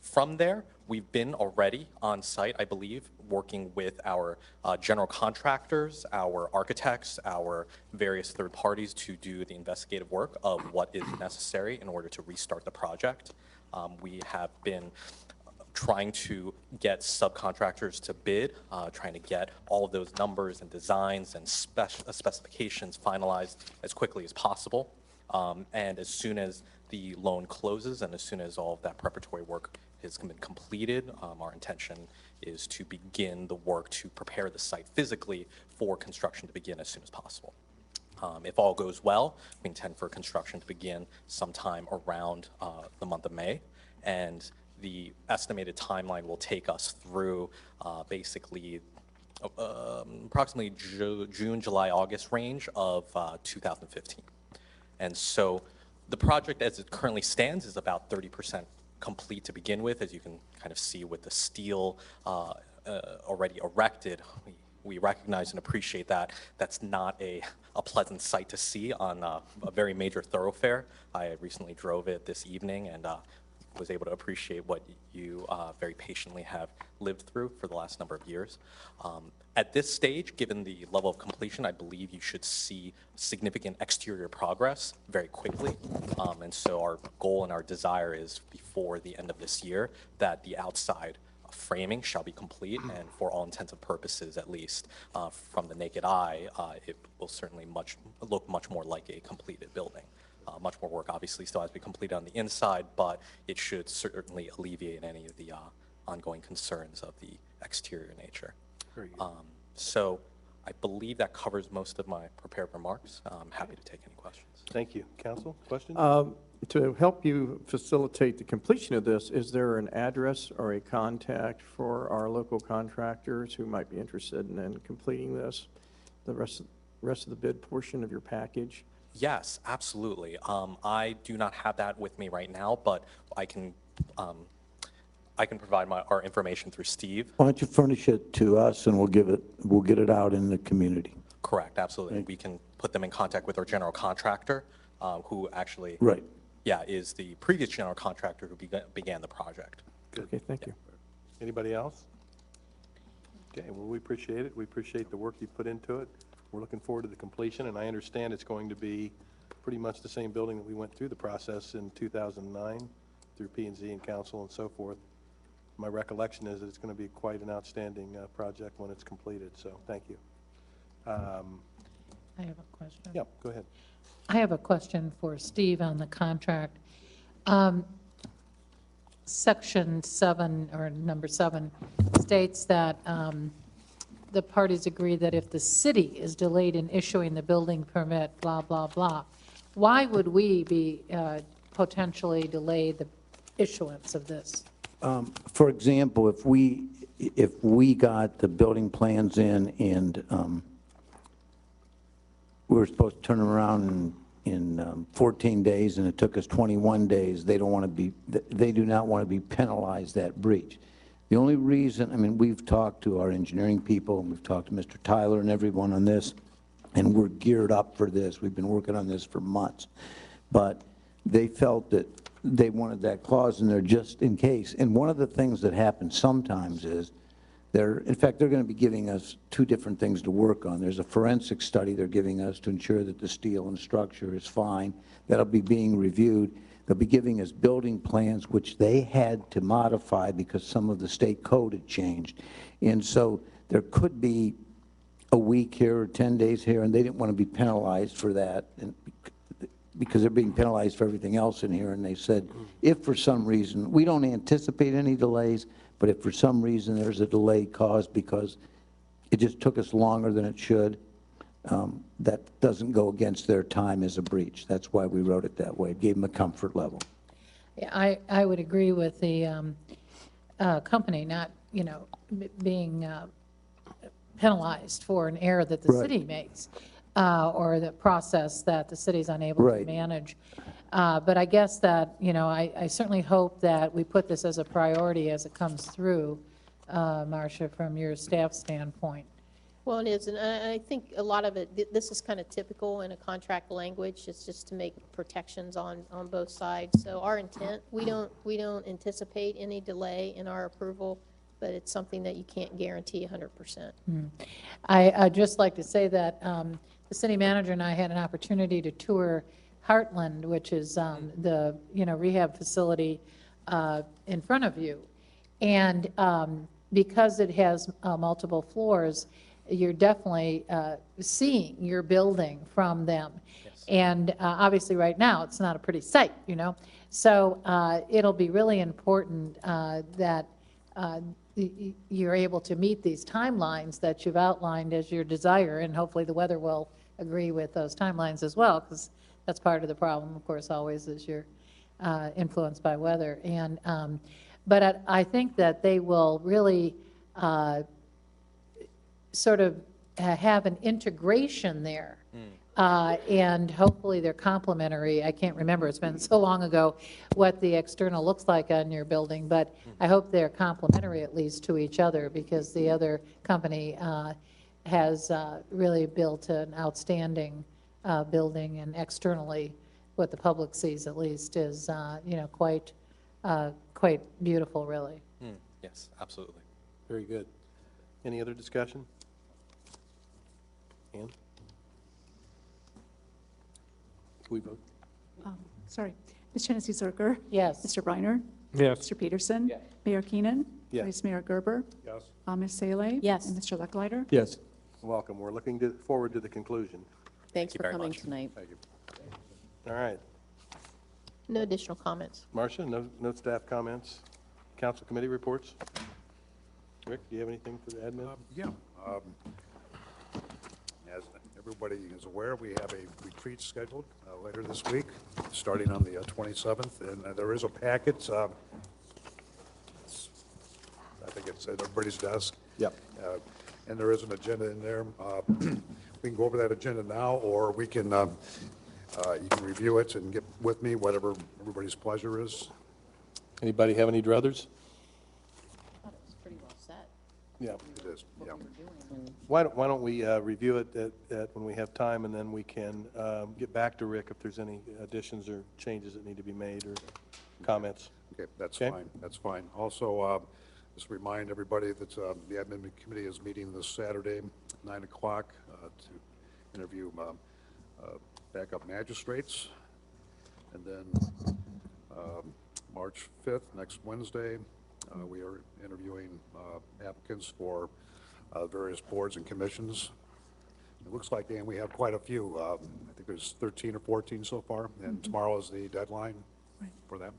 Speaker 16: From there, we've been already on site, I believe, working with our general contractors, our architects, our various third parties to do the investigative work of what is necessary in order to restart the project. We have been trying to get subcontractors to bid, trying to get all of those numbers and designs and specifications finalized as quickly as possible. And as soon as the loan closes and as soon as all of that preparatory work has been completed, our intention is to begin the work to prepare the site physically for construction to begin as soon as possible. If all goes well, we intend for construction to begin sometime around the month of May, and the estimated timeline will take us through basically approximately June, July, August range of 2015. And so the project as it currently stands is about 30% complete to begin with, as you can kind of see with the steel already erected. We recognize and appreciate that. That's not a pleasant sight to see on a very major thoroughfare. I recently drove it this evening and was able to appreciate what you very patiently have lived through for the last number of years. At this stage, given the level of completion, I believe you should see significant exterior progress very quickly. And so our goal and our desire is before the end of this year that the outside framing shall be complete, and for all intents and purposes, at least from the naked eye, it will certainly look much more like a completed building. Much more work obviously still has to be completed on the inside, but it should certainly alleviate any of the ongoing concerns of the exterior nature. So I believe that covers most of my prepared remarks. I'm happy to take any questions.
Speaker 2: Thank you. Council, questions?
Speaker 10: To help you facilitate the completion of this, is there an address or a contact for our local contractors who might be interested in completing this, the rest of the bid portion of your package?
Speaker 16: Yes, absolutely. I do not have that with me right now, but I can provide our information through Steve.
Speaker 6: Why don't you furnish it to us, and we'll get it out in the community.
Speaker 16: Correct, absolutely. We can put them in contact with our general contractor, who actually,
Speaker 6: right,
Speaker 16: is the previous general contractor who began the project.
Speaker 10: Okay, thank you.
Speaker 2: Anybody else? Okay, well, we appreciate it. We appreciate the work you put into it. We're looking forward to the completion, and I understand it's going to be pretty much the same building that we went through the process in 2009 through P&Z and council and so forth. My recollection is that it's going to be quite an outstanding project when it's completed, so thank you.
Speaker 9: I have a question.
Speaker 2: Yeah, go ahead.
Speaker 9: I have a question for Steve on the contract. Section 7, or number 7, states that the parties agree that if the city is delayed in issuing the building permit, blah, blah, blah. Why would we be potentially delay the issuance of this?
Speaker 6: For example, if we got the building plans in and we were supposed to turn them around in 14 days and it took us 21 days, they do not want to be penalized that breach. The only reason, I mean, we've talked to our engineering people, and we've talked to Mr. Tyler and everyone on this, and we're geared up for this. We've been working on this for months. But they felt that they wanted that clause in there just in case. And one of the things that happens sometimes is in fact, they're going to be giving us 2 different things to work on. There's a forensic study they're giving us to ensure that the steel and structure is fine. That'll be being reviewed. They'll be giving us building plans, which they had to modify because some of the state code had changed. And so there could be a week here or 10 days here, and they didn't want to be penalized for that, and because they're being penalized for everything else in here. And they said, if for some reason, we don't anticipate any delays, but if for some reason there's a delay caused because it just took us longer than it should, that doesn't go against their time as a breach. That's why we wrote it that way. It gave them a comfort level.
Speaker 9: Yeah, I would agree with the company not, being penalized for an error that the
Speaker 6: Right.
Speaker 9: city makes, or the process that the city's unable to
Speaker 6: Right.
Speaker 9: manage. But I guess that, I certainly hope that we put this as a priority as it comes through, Marcia, from your staff standpoint.
Speaker 4: Well, it is, and I think a lot of it, this is kind of typical in a contract language. It's just to make protections on both sides. So our intent, we don't anticipate any delay in our approval, but it's something that you can't guarantee 100%.
Speaker 9: I'd just like to say that the city manager and I had an opportunity to tour Heartland, which is the rehab facility in front of you. And because it has multiple floors, you're definitely seeing your building from them. Yes. And obviously right now it's not a pretty sight, So it'll be really important that you're able to meet these timelines that you've outlined as your desire, and hopefully the weather will agree with those timelines as well, because that's part of the problem, of course, always is you're influenced by weather. And but I think that they will really sort of have an integration there. And hopefully they're complementary. I can't remember, it's been so long ago, what the external looks like on your building, but I hope they're complementary at least to each other, because the other company has really built an outstanding building, and externally, what the public sees at least is, quite beautiful, really.
Speaker 16: Yes, absolutely.
Speaker 2: Very good. Any other discussion? Ann? We vote.
Speaker 12: Sorry. Ms. Hennessy Zerker?
Speaker 9: Yes.
Speaker 12: Mr. Reiner?
Speaker 10: Yes.
Speaker 12: Mr. Peterson?
Speaker 3: Yes.
Speaker 12: Mayor Keenan?
Speaker 2: Yes.
Speaker 12: Vice Mayor Gerber?
Speaker 8: Yes.
Speaker 12: Ms. Saleh?
Speaker 5: Yes.
Speaker 12: And Mr. Lucklider?
Speaker 14: Yes.
Speaker 2: Welcome. We're looking forward to the conclusion.
Speaker 5: Thanks
Speaker 16: you
Speaker 5: for
Speaker 16: very
Speaker 5: coming
Speaker 16: much.
Speaker 5: tonight.
Speaker 2: Thank you. All right.
Speaker 4: No additional comments.
Speaker 2: Marcia, no staff comments? Council committee reports? Rick, do you have anything for the admin?
Speaker 8: Yeah. As everybody is aware, we have a retreat scheduled later this week, starting on the 27th, and there is a packet. I think it's at everybody's desk.
Speaker 2: Yep.
Speaker 8: And there is an agenda in there. We can go over that agenda now, or we can, you can review it and get with me, whatever everybody's pleasure is.
Speaker 2: Anybody have any druthers?
Speaker 4: I thought it was pretty well set.
Speaker 2: Yeah.
Speaker 8: It is, yeah.
Speaker 2: Why don't we review it when we have time, and then we can get back to Rick if there's any additions or changes that need to be made or comments.
Speaker 8: Okay, that's
Speaker 2: Okay.
Speaker 8: fine, that's fine. Also, Just remind everybody that the admin committee is meeting this Saturday, 9 o'clock, to interview backup magistrates. And then March 5th, next Wednesday, we are interviewing applicants for various boards and commissions. It looks like, Dan, we have quite a few. I think there's 13 or 14 so far, and tomorrow is the deadline for that.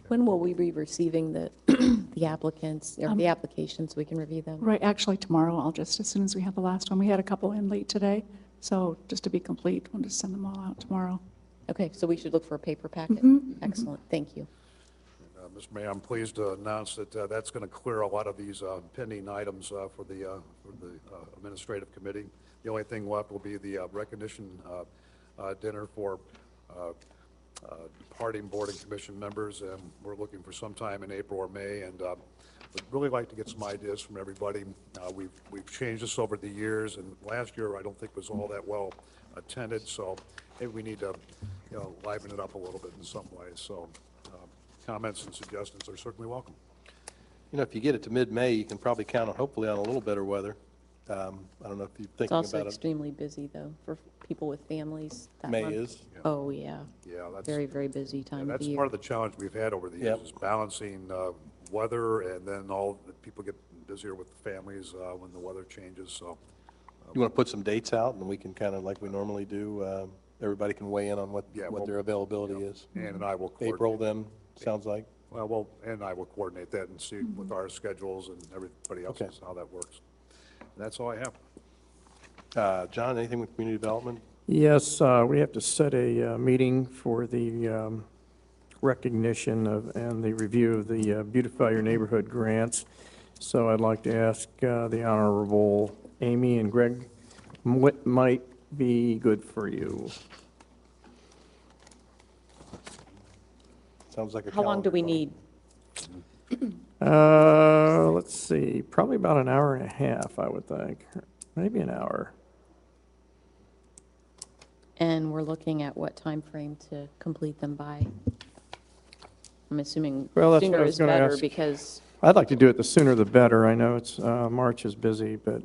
Speaker 5: When will we be receiving the, the applicants, or the applications, so we can review them?
Speaker 12: Right, actually tomorrow, as soon as we have the last one. We had a couple in late today, so just to be complete, we'll just send them all out tomorrow.
Speaker 5: Okay, so we should look for a paper packet? Excellent, thank you.
Speaker 8: Mr. Mayor, I'm pleased to announce that that's going to clear a lot of these pending items for the administrative committee. The only thing left will be the recognition dinner for departing board and commission members, and we're looking for some time in April or May, and would really like to get some ideas from everybody. We've changed this over the years, and last year I don't think was all that well attended, so maybe we need to, liven it up a little bit in some ways. So comments and suggestions are certainly welcome.
Speaker 2: If you get it to mid-May, you can probably count on, hopefully, on a little better weather. I don't know if you're thinking about it.
Speaker 5: It's also extremely busy, though, for people with families. That
Speaker 2: May
Speaker 5: month.
Speaker 2: is?
Speaker 5: Oh, yeah.
Speaker 8: Yeah, that's
Speaker 5: Very, very busy time of the
Speaker 8: that's
Speaker 5: year.
Speaker 8: part of the challenge we've had over the years, is balancing weather, and then all the people get busier with families when the weather changes. So
Speaker 2: You want to put some dates out, and we can kind of, like we normally do, everybody can weigh in on what their availability is.
Speaker 8: Ann and I will coordinate.
Speaker 2: April, then, sounds like?
Speaker 8: Well, Ann and I will coordinate that and see with our schedules and everybody else's how that works. And that's all I have.
Speaker 2: John, anything with community development?
Speaker 10: Yes, we have to set a meeting for the recognition of and the review of the Beautify Your Neighborhood grants. So I'd like to ask the Honorable Amy and Greg, what might be good for you?
Speaker 2: Sounds like a
Speaker 5: How long do we need?
Speaker 10: Let's see, probably about an hour and a half, I would think, maybe an hour.
Speaker 5: And we're looking at what time frame to complete them by? I'm assuming
Speaker 10: Well, that's what
Speaker 5: sooner
Speaker 10: I was
Speaker 5: is
Speaker 10: gonna
Speaker 5: better
Speaker 10: ask.
Speaker 5: because,
Speaker 10: I'd like to do it the sooner the better. I know it's, March is busy, but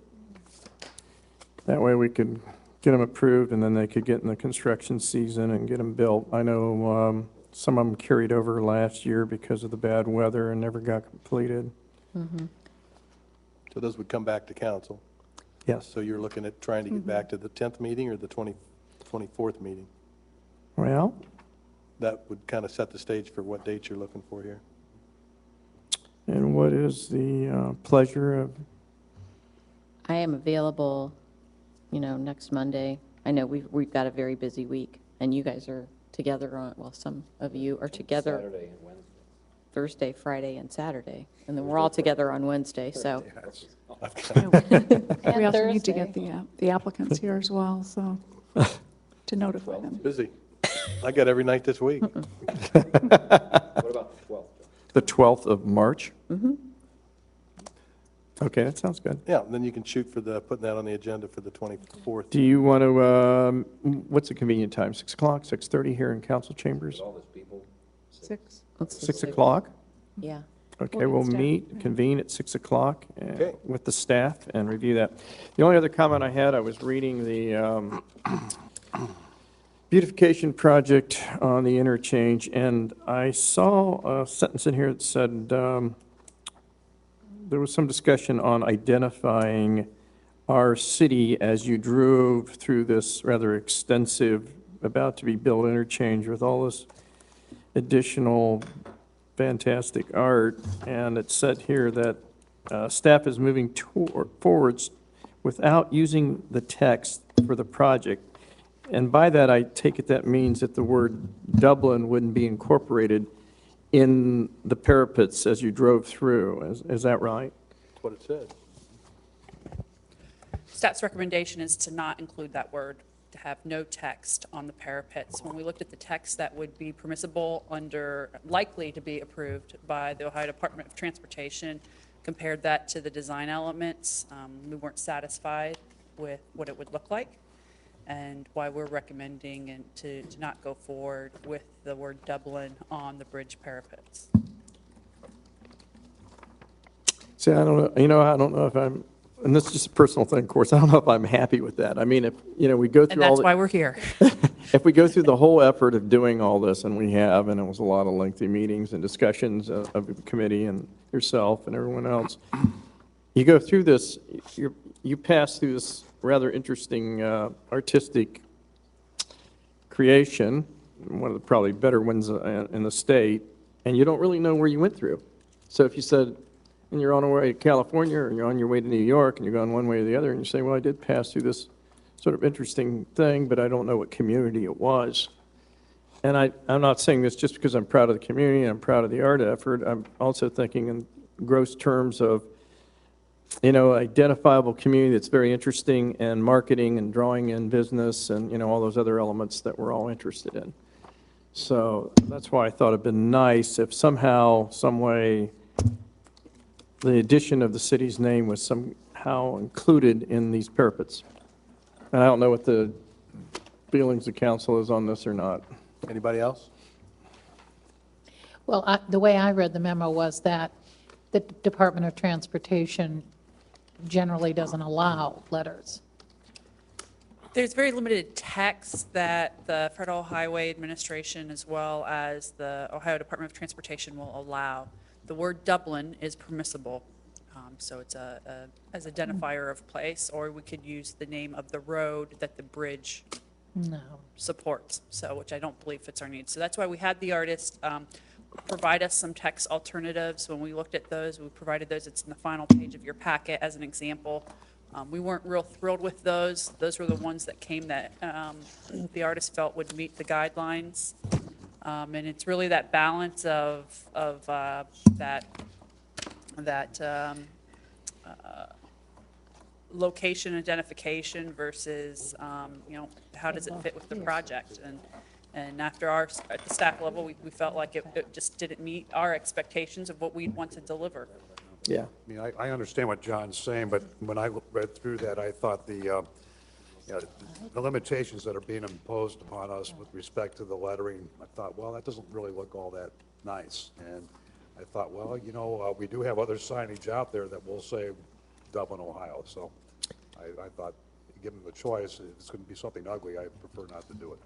Speaker 10: that way we could get them approved, and then they could get in the construction season and get them built. I know some of them carried over last year because of the bad weather and never got completed.
Speaker 2: So those would come back to council?
Speaker 10: Yes.
Speaker 2: So you're looking at trying to get back to the 10th meeting or the 24th meeting?
Speaker 10: Well,
Speaker 2: That would kind of set the stage for what dates you're looking for here.
Speaker 10: and what is the pleasure of,
Speaker 5: I am available, next Monday. I know we've got a very busy week, and you guys are together on, well, some of you are together.
Speaker 17: Saturday and Wednesday.
Speaker 5: Thursday, Friday, and Saturday, and then we're all together on Wednesday, so.
Speaker 12: We also need to get the applicants here as well, so, to notify them.
Speaker 2: Busy. I got every night this week.
Speaker 17: What about the 12th?
Speaker 10: the 12th of March? Okay, that sounds good.
Speaker 2: Yeah, then you can shoot for putting that on the agenda for the 24th.
Speaker 10: Do you want to, what's the convenient time, 6 o'clock, 6:30 here in council chambers?
Speaker 17: All those people?
Speaker 12: 6.
Speaker 5: Let's just
Speaker 10: 6
Speaker 5: say-
Speaker 10: o'clock?
Speaker 5: Yeah.
Speaker 10: Okay,
Speaker 12: We'll
Speaker 10: we'll
Speaker 12: get staff.
Speaker 10: meet, convene at 6 o'clock
Speaker 2: Okay.
Speaker 10: with the staff and review that. The only other comment I had, I was reading the beautification project on the interchange, and I saw a sentence in here that said, there was some discussion on identifying our city as you drove through this rather extensive, about-to-be-built interchange with all this additional fantastic art, and it said here that staff is moving forwards without using the text for the project. And by that, I take it that means that the word Dublin wouldn't be incorporated in the parapets as you drove through. Is that right?
Speaker 2: That's what it said.
Speaker 18: Staff's recommendation is to not include that word, to have no text on the parapets. When we looked at the text that would be permissible likely to be approved by the Ohio Department of Transportation, compared that to the design elements, we weren't satisfied with what it would look like, and why we're recommending to not go forward with the word Dublin on the bridge parapets.
Speaker 10: See, I don't know, I don't know if I'm, and this is just a personal thing, of course, I don't know if I'm happy with that. I mean, if, we go
Speaker 18: And
Speaker 10: through all
Speaker 18: that's
Speaker 10: the.
Speaker 18: why we're here.
Speaker 10: If we go through the whole effort of doing all this, and we have, and it was a lot of lengthy meetings and discussions of the committee and yourself and everyone else, you go through this, you pass through this rather interesting artistic creation, one of the probably better ones in the state, and you don't really know where you went through. So if you said, and you're on your way to California, or you're on your way to New York, and you're going one way or the other, and you say, well, I did pass through this sort of interesting thing, but I don't know what community it was. And I'm not saying this just because I'm proud of the community and I'm proud of the art effort. I'm also thinking in gross terms of, identifiable community that's very interesting, and marketing and drawing in business and, all those other elements that we're all interested in. So that's why I thought it'd been nice if somehow, some way, the addition of the city's name was somehow included in these parapets. And I don't know what the feelings of council is on this or not.
Speaker 2: Anybody else?
Speaker 9: Well, the way I read the memo was that the Department of Transportation generally doesn't allow letters.
Speaker 18: There's very limited text that the Federal Highway Administration as well as the Ohio Department of Transportation will allow. The word Dublin is permissible, so it's as identifier of place, or we could use the name of the road that the bridge supports, so which I don't believe fits our needs. So that's why we had the artist provide us some text alternatives. When we looked at those, we provided those. It's in the final page of your packet as an example. We weren't real thrilled with those. Those were the ones that came that the artist felt would meet the guidelines. And it's really that balance of that location identification versus, how does it fit with the project? And after at the staff level, we felt like it just didn't meet our expectations of what we'd want to deliver.
Speaker 10: Yeah.
Speaker 8: I mean, I understand what John's saying, but when I read through that, I thought the limitations that are being imposed upon us with respect to the lettering, I thought, well, that doesn't really look all that nice. And I thought, well, we do have other signage out there that will say Dublin, Ohio. So I thought, given the choice, if it's going to be something ugly, I prefer not to do it.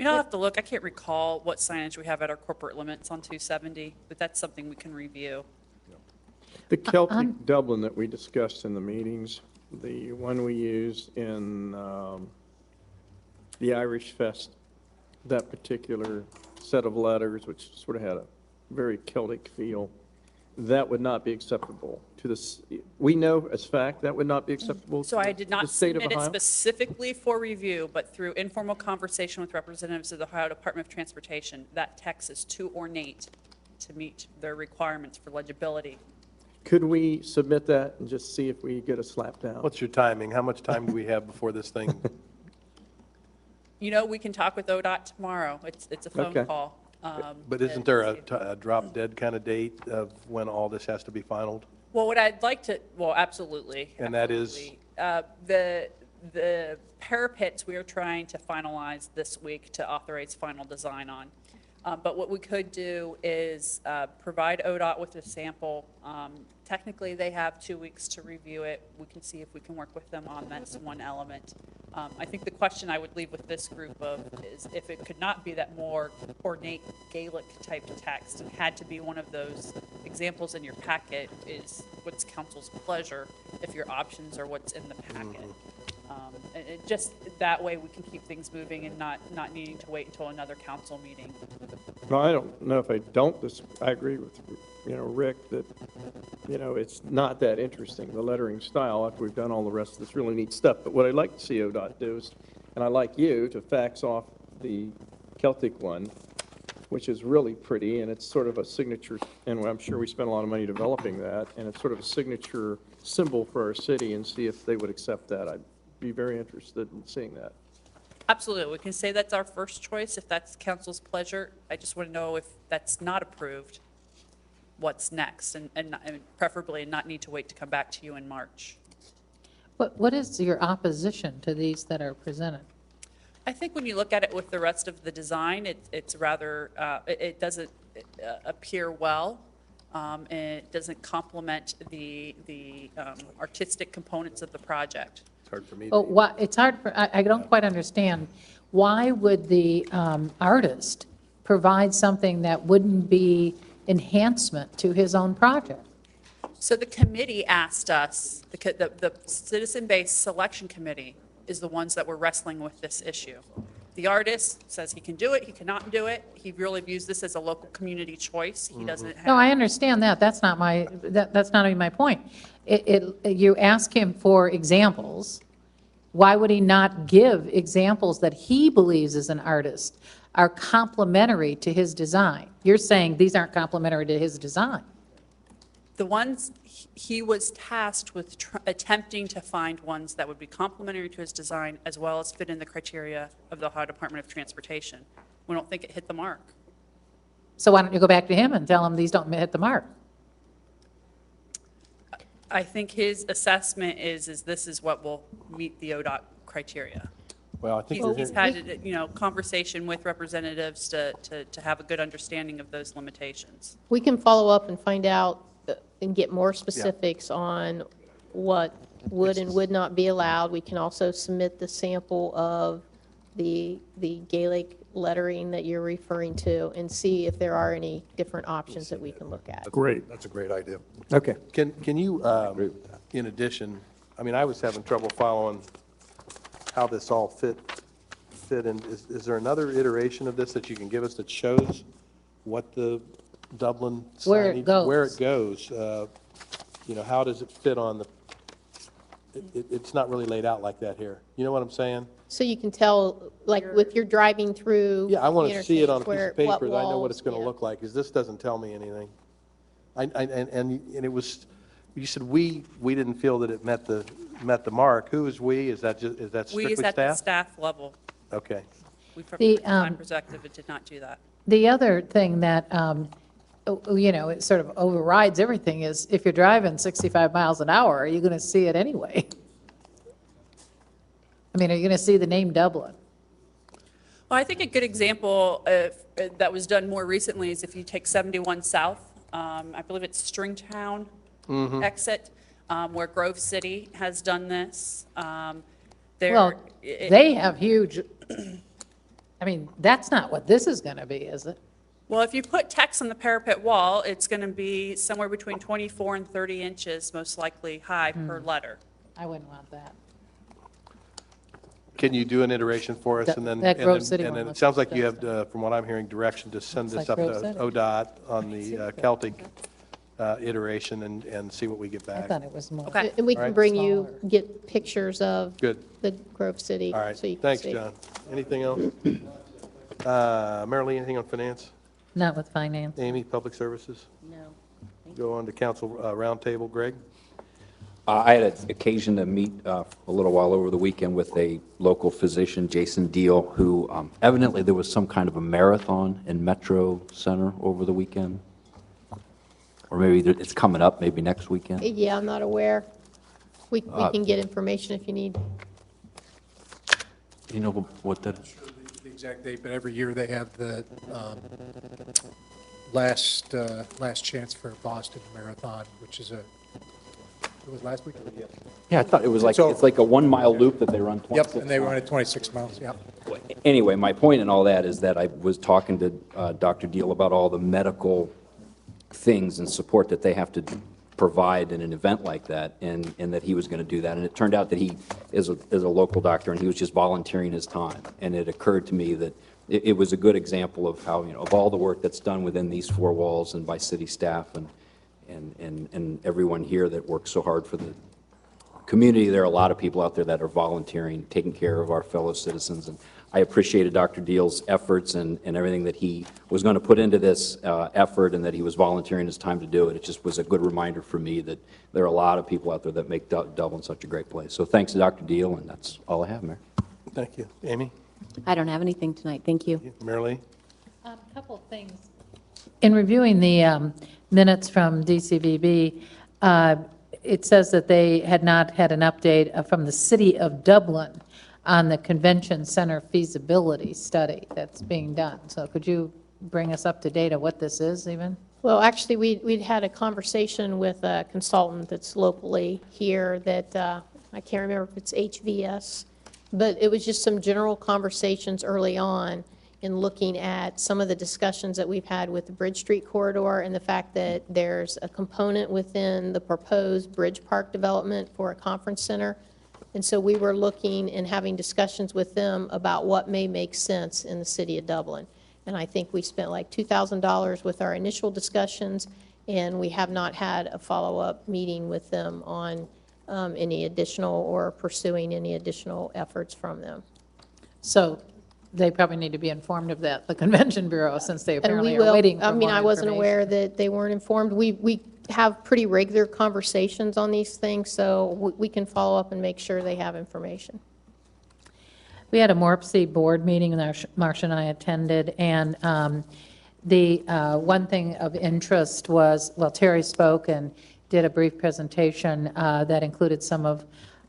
Speaker 18: I'll have to look. I can't recall what signage we have at our corporate limits on 270, but that's something we can review.
Speaker 10: The Celtic Dublin that we discussed in the meetings, the one we used in the Irish Fest, that particular set of letters, which sort of had a very Celtic feel, that would not be acceptable to this. We know as fact that would not be acceptable
Speaker 18: So
Speaker 10: to
Speaker 18: I did not
Speaker 10: the state of
Speaker 18: submit it
Speaker 10: Ohio?
Speaker 18: specifically for review, but through informal conversation with representatives of the Ohio Department of Transportation, that text is too ornate to meet their requirements for legibility.
Speaker 10: Could we submit that and just see if we get a slap down?
Speaker 2: What's your timing? How much time do we have before this thing?
Speaker 18: We can talk with ODOT tomorrow. It's a phone
Speaker 10: Okay.
Speaker 18: call.
Speaker 2: But isn't there a drop dead kind of date of when all this has to be finalized?
Speaker 18: Well, what I'd like to, well, absolutely.
Speaker 2: And that is?
Speaker 18: Absolutely. The parapets we are trying to finalize this week to authorize final design on. But what we could do is provide ODOT with a sample. Technically, they have 2 weeks to review it. We can see if we can work with them on that one element. I think the question I would leave with this group is if it could not be that more ornate Gaelic type text and had to be one of those examples in your packet, is what's council's pleasure if your options are what's in the packet. And just that way we can keep things moving and not needing to wait until another council meeting.
Speaker 10: No, I don't know if I don't, I agree with, Rick, that, it's not that interesting, the lettering style, after we've done all the rest of this really neat stuff. But what I'd like to see ODOT do is, and I'd like you to fax off the Celtic one, which is really pretty, and it's sort of a signature, and I'm sure we spent a lot of money developing that, and it's sort of a signature symbol for our city, and see if they would accept that. I'd be very interested in seeing that.
Speaker 18: Absolutely. We can say that's our first choice if that's council's pleasure. I just want to know if that's not approved, what's next, and preferably not need to wait to come back to you in March.
Speaker 9: What is your opposition to these that are presented?
Speaker 18: I think when you look at it with the rest of the design, it's rather, it doesn't appear well. and it doesn't complement the artistic components of the project.
Speaker 2: It's hard for me to.
Speaker 9: But why, it's hard for, I don't quite understand. Why would the artist provide something that wouldn't be enhancement to his own project?
Speaker 18: So the committee asked us, the citizen-based selection committee is the ones that were wrestling with this issue. The artist says he can do it, he cannot do it. He really views this as a local community choice. He doesn't have.
Speaker 9: No, I understand that. That's not my, that's not even my point. You ask him for examples. Why would he not give examples that he believes as an artist are complementary to his design? You're saying these aren't complementary to his design.
Speaker 18: The ones, he was tasked with attempting to find ones that would be complementary to his design as well as fit in the criteria of the Ohio Department of Transportation. We don't think it hit the mark.
Speaker 9: So why don't you go back to him and tell him these don't hit the mark?
Speaker 18: I think his assessment is this is what will meet the ODOT criteria.
Speaker 2: Well, I think
Speaker 18: He's had, conversation with representatives to have a good understanding of those limitations.
Speaker 4: We can follow up and find out and get more specifics on what would and would not be allowed. We can also submit the sample of the Gaelic lettering that you're referring to and see if there are any different options that we can look at.
Speaker 10: Great.
Speaker 8: That's a great idea.
Speaker 10: Okay.
Speaker 2: Can you, in addition, I mean, I was having trouble following how this all fit in. Is there another iteration of this that you can give us that shows what the Dublin
Speaker 9: Where it goes.
Speaker 2: Where it goes? How does it fit on the, it's not really laid out like that here. You know what I'm saying?
Speaker 4: So you can tell, like, with your driving through.
Speaker 2: Yeah, I want
Speaker 4: the
Speaker 2: to see it on a
Speaker 4: interchange,
Speaker 2: piece of
Speaker 4: where-
Speaker 2: paper that I know what it's going to
Speaker 4: walls,
Speaker 2: look like, because this doesn't tell me anything. And it was, you said we didn't feel that it met the mark. Who is we? Is that strictly
Speaker 18: We is at the staff level.
Speaker 2: Okay.
Speaker 18: We, from
Speaker 9: The,
Speaker 18: a time perspective, it did not do that.
Speaker 9: The other thing that, it sort of overrides everything is if you're driving 65 miles an hour, are you going to see it anyway? I mean, are you going to see the name Dublin?
Speaker 18: Well, I think a good example that was done more recently is if you take 71 South, I believe it's Stringtown exit, where Grove City has done this.
Speaker 9: Well, they have huge, I mean, that's not what this is going to be, is it?
Speaker 18: Well, if you put text on the parapet wall, it's going to be somewhere between 24 and 30 inches, most likely high per letter.
Speaker 9: I wouldn't want that.
Speaker 2: Can you do an iteration for us?
Speaker 9: That-
Speaker 2: And then,
Speaker 9: that
Speaker 2: and
Speaker 9: Grove
Speaker 2: then,
Speaker 9: City
Speaker 2: and
Speaker 9: one
Speaker 2: then it
Speaker 9: looks
Speaker 2: sounds like you
Speaker 9: fantastic.
Speaker 2: have, from what I'm hearing, direction to send
Speaker 9: Looks
Speaker 2: this
Speaker 9: like
Speaker 2: up
Speaker 9: Grove
Speaker 2: to
Speaker 9: City.
Speaker 2: ODOT on the Celtic iteration and see what we get
Speaker 9: I
Speaker 2: back.
Speaker 9: thought it was more.
Speaker 18: Okay.
Speaker 4: And we
Speaker 2: All
Speaker 4: can
Speaker 2: right.
Speaker 4: bring you, get pictures of
Speaker 2: Good.
Speaker 4: the Grove City.
Speaker 2: All right.
Speaker 4: So you can
Speaker 2: Thanks,
Speaker 4: see.
Speaker 2: John. Anything else? Marilyn, anything on finance?
Speaker 9: Not with finance.
Speaker 2: Amy, public services?
Speaker 5: No.
Speaker 2: Go on to council roundtable. Greg?
Speaker 17: I had an occasion to meet a little while over the weekend with a local physician, Jason Deal, who evidently there was some kind of a marathon in Metro Center over the weekend. Or maybe it's coming up, maybe next weekend.
Speaker 4: Yeah, I'm not aware. We can get information if you need.
Speaker 17: You know what that,
Speaker 19: The exact date, but every year they have the last chance for Boston Marathon, which is it was last week?
Speaker 17: yeah, I thought it was like, it's like a 1 mile loop that they run 26
Speaker 19: Yep, and they
Speaker 17: miles.
Speaker 19: run at 26 miles, yep.
Speaker 17: Anyway, my point in all that is that I was talking to Dr. Deal about all the medical things and support that they have to provide in an event like that, and that he was going to do that. And it turned out that he is a local doctor, and he was just volunteering his time. And it occurred to me that it was a good example of how, of all the work that's done within these four walls and by city staff and everyone here that works so hard for the community. There are a lot of people out there that are volunteering, taking care of our fellow citizens. And I appreciated Dr. Deal's efforts and everything that he was going to put into this effort, and that he was volunteering his time to do it. It just was a good reminder for me that there are a lot of people out there that make Dublin such a great place. So thanks to Dr. Deal, and that's all I have, Mayor.
Speaker 2: Thank you. Amy?
Speaker 5: I don't have anything tonight. Thank you.
Speaker 2: Marilee?
Speaker 9: A couple of things. In reviewing the minutes from DCVB, it says that they had not had an update from the City of Dublin on the convention center feasibility study that's being done. So could you bring us up to date on what this is even?
Speaker 4: Well, actually, we'd had a conversation with a consultant that's locally here that, I can't remember if it's HVS, but it was just some general conversations early on in looking at some of the discussions that we've had with the Bridge Street corridor and the fact that there's a component within the proposed Bridge Park development for a conference center. And so we were looking and having discussions with them about what may make sense in the city of Dublin. And I think we spent like $2,000 with our initial discussions, and we have not had a follow-up meeting with them on any additional or pursuing any additional efforts from them.
Speaker 9: So they probably need to be informed of that, the Convention Bureau, since they
Speaker 4: And
Speaker 9: apparently
Speaker 4: we
Speaker 9: are
Speaker 4: will,
Speaker 9: waiting for
Speaker 4: I mean,
Speaker 9: more
Speaker 4: I wasn't
Speaker 9: information.
Speaker 4: aware that they weren't informed. We have pretty regular conversations on these things, so we can follow up and make sure they have information.
Speaker 9: We had a MORPC board meeting that Marcia and I attended, and the one thing of interest was, well, Terry spoke and did a brief presentation that included some of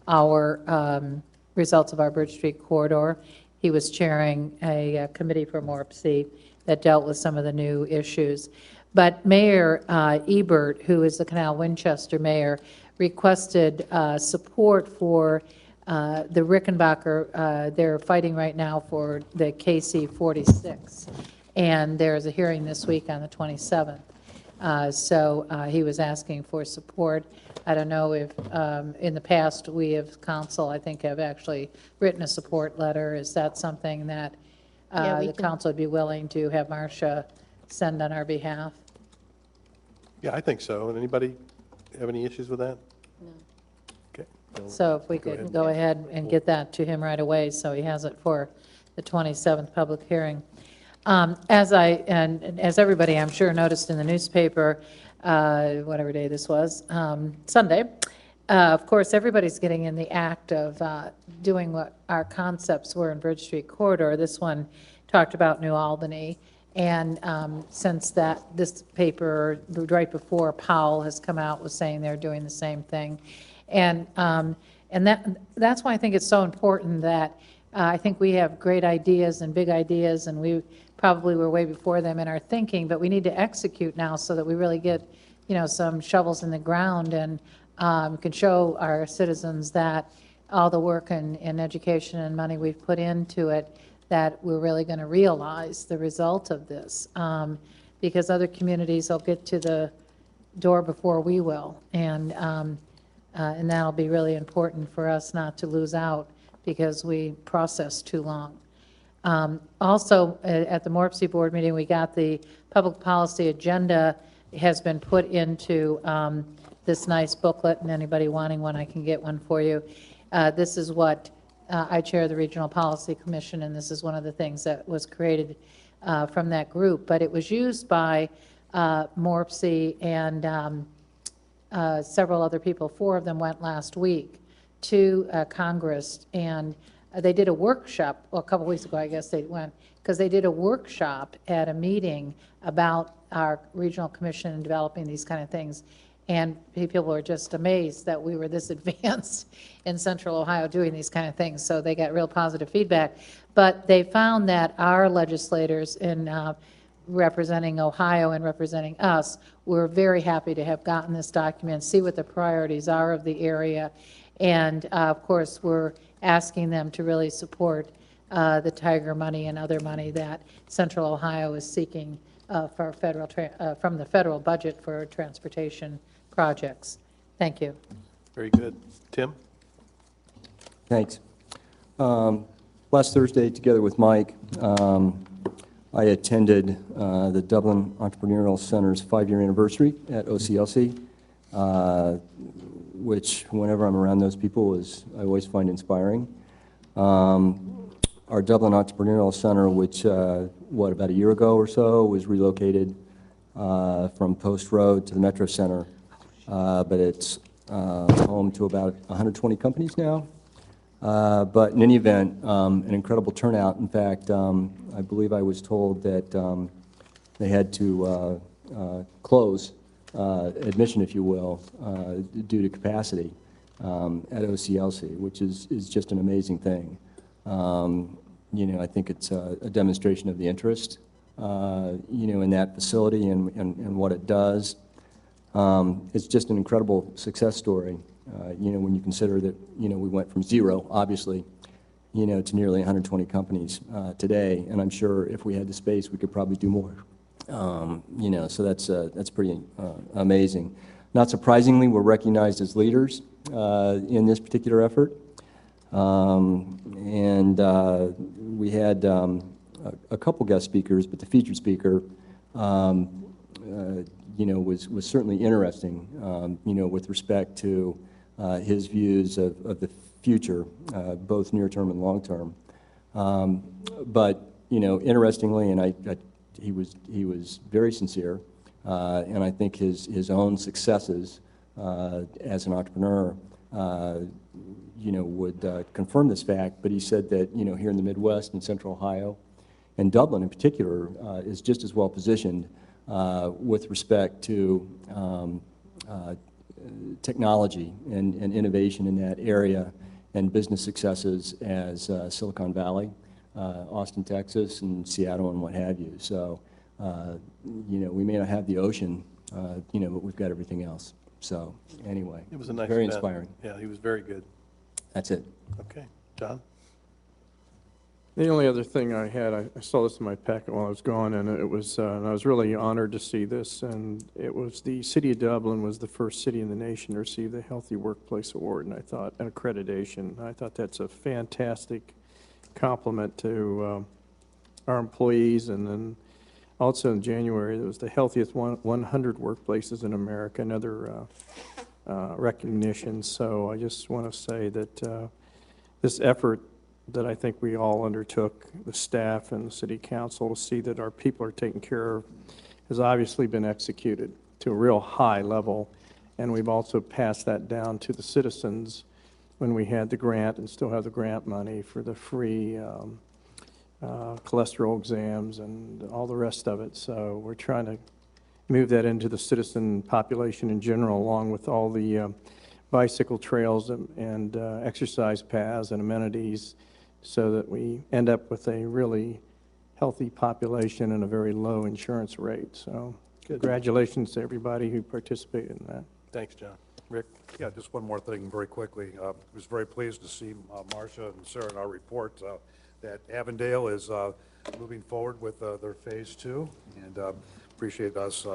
Speaker 9: our results of our Bridge Street corridor. He was chairing a committee for MORPC that dealt with some of the new issues. But Mayor Ebert, who is the Canal Winchester mayor, requested support for the Rickenbacker. They're fighting right now for the KC 46, and there's a hearing this week on the 27th. So he was asking for support. I don't know if in the past we have council, I think, have actually written a support letter. Is that something that the council would be willing to have Marcia send on our behalf?
Speaker 2: Yeah, I think so. Anybody have any issues with that?
Speaker 4: No.
Speaker 2: Okay.
Speaker 9: So if we could go ahead and get that to him right away, so he has it for the 27th public hearing. As everybody, I'm sure, noticed in the newspaper, whatever day this was, Sunday, of course, everybody's getting in the act of doing what our concepts were in Bridge Street corridor. This one talked about New Albany. And since this paper, right before Powell has come out, was saying they're doing the same thing. And that's why I think it's so important that I think we have great ideas and big ideas, and we probably were way before them in our thinking, but we need to execute now so that we really get, some shovels in the ground and can show our citizens that all the work and education and money we've put into it, that we're really going to realize the result of this, because other communities will get to the door before we will, and that'll be really important for us not to lose out because we process too long. Also, at the MORPC board meeting, we got the public policy agenda has been put into this nice booklet, and anybody wanting one, I can get one for you. This is what I chair the Regional Policy Commission, and this is one of the things that was created from that group. But it was used by MORPC and several other people. 4 of them went last week to Congress, and they did a workshop, well, a couple weeks ago, I guess they went, because they did a workshop at a meeting about our Regional Commission and developing these kind of things. And people were just amazed that we were this advanced in Central Ohio doing these kind of things. So they got real positive feedback. But they found that our legislators in representing Ohio and representing us were very happy to have gotten this document, see what the priorities are of the area. And of course, we're asking them to really support the Tiger money and other money that Central Ohio is seeking for federal from the federal budget for transportation projects. Thank you.
Speaker 2: Very good. Tim?
Speaker 14: Thanks. Last Thursday, together with Mike, I attended the Dublin Entrepreneurial Center's 5-year anniversary at OCLC, which, whenever I'm around those people, I always find inspiring. Our Dublin Entrepreneurial Center, which, about a year ago or so, was relocated from Post Road to the Metro Center, but it's home to about 120 companies now. But in any event, an incredible turnout. In fact, I believe I was told that they had to close admission, if you will, due to capacity at OCLC, which is just an amazing thing. I think it's a demonstration of the interest in that facility and what it does. It's just an incredible success story, when you consider that, we went from 0, obviously, to nearly 120 companies today, and I'm sure if we had the space, we could probably do more. So that's pretty amazing. Not surprisingly, we're recognized as leaders in this particular effort. And we had a couple guest speakers, but the featured speaker, was certainly interesting, with respect to his views of the future, both near-term and long-term. But, interestingly, and he was very sincere, and I think his own successes as an entrepreneur, would confirm this fact, but he said that, here in the Midwest and Central Ohio, and Dublin in particular, is just as well positioned with respect to technology and innovation in that area and business successes as Silicon Valley, Austin, Texas, and Seattle, and what have you. So, we may not have the ocean, but we've got everything else. So, anyway,
Speaker 2: it was a nice
Speaker 14: very
Speaker 2: event.
Speaker 14: inspiring.
Speaker 2: Yeah, he was very good.
Speaker 14: That's it.
Speaker 2: Okay, John?
Speaker 10: The only other thing I had, I saw this in my packet while I was gone, and it was, and I was really honored to see this, and it was the city of Dublin was the first city in the nation to receive the Healthy Workplace Award, and I thought, an accreditation. I thought that's a fantastic compliment to our employees, and then also in January, there was the healthiest 100 workplaces in America, another recognition. So I just want to say that this effort that I think we all undertook, the staff and the city council, to see that our people are taken care of, has obviously been executed to a real high level. And we've also passed that down to the citizens when we had the grant and still have the grant money for the free cholesterol exams and all the rest of it. So we're trying to move that into the citizen population in general, along with all the bicycle trails and exercise paths and amenities, so that we end up with a really healthy population and a very low insurance rate. So congratulations to everybody who participated in that.
Speaker 2: Thanks, John. Rick?
Speaker 8: Yeah, just one more thing very quickly. I was very pleased to see Marcia and Sarah in our report that Avondale is moving forward with their phase 2, and appreciate us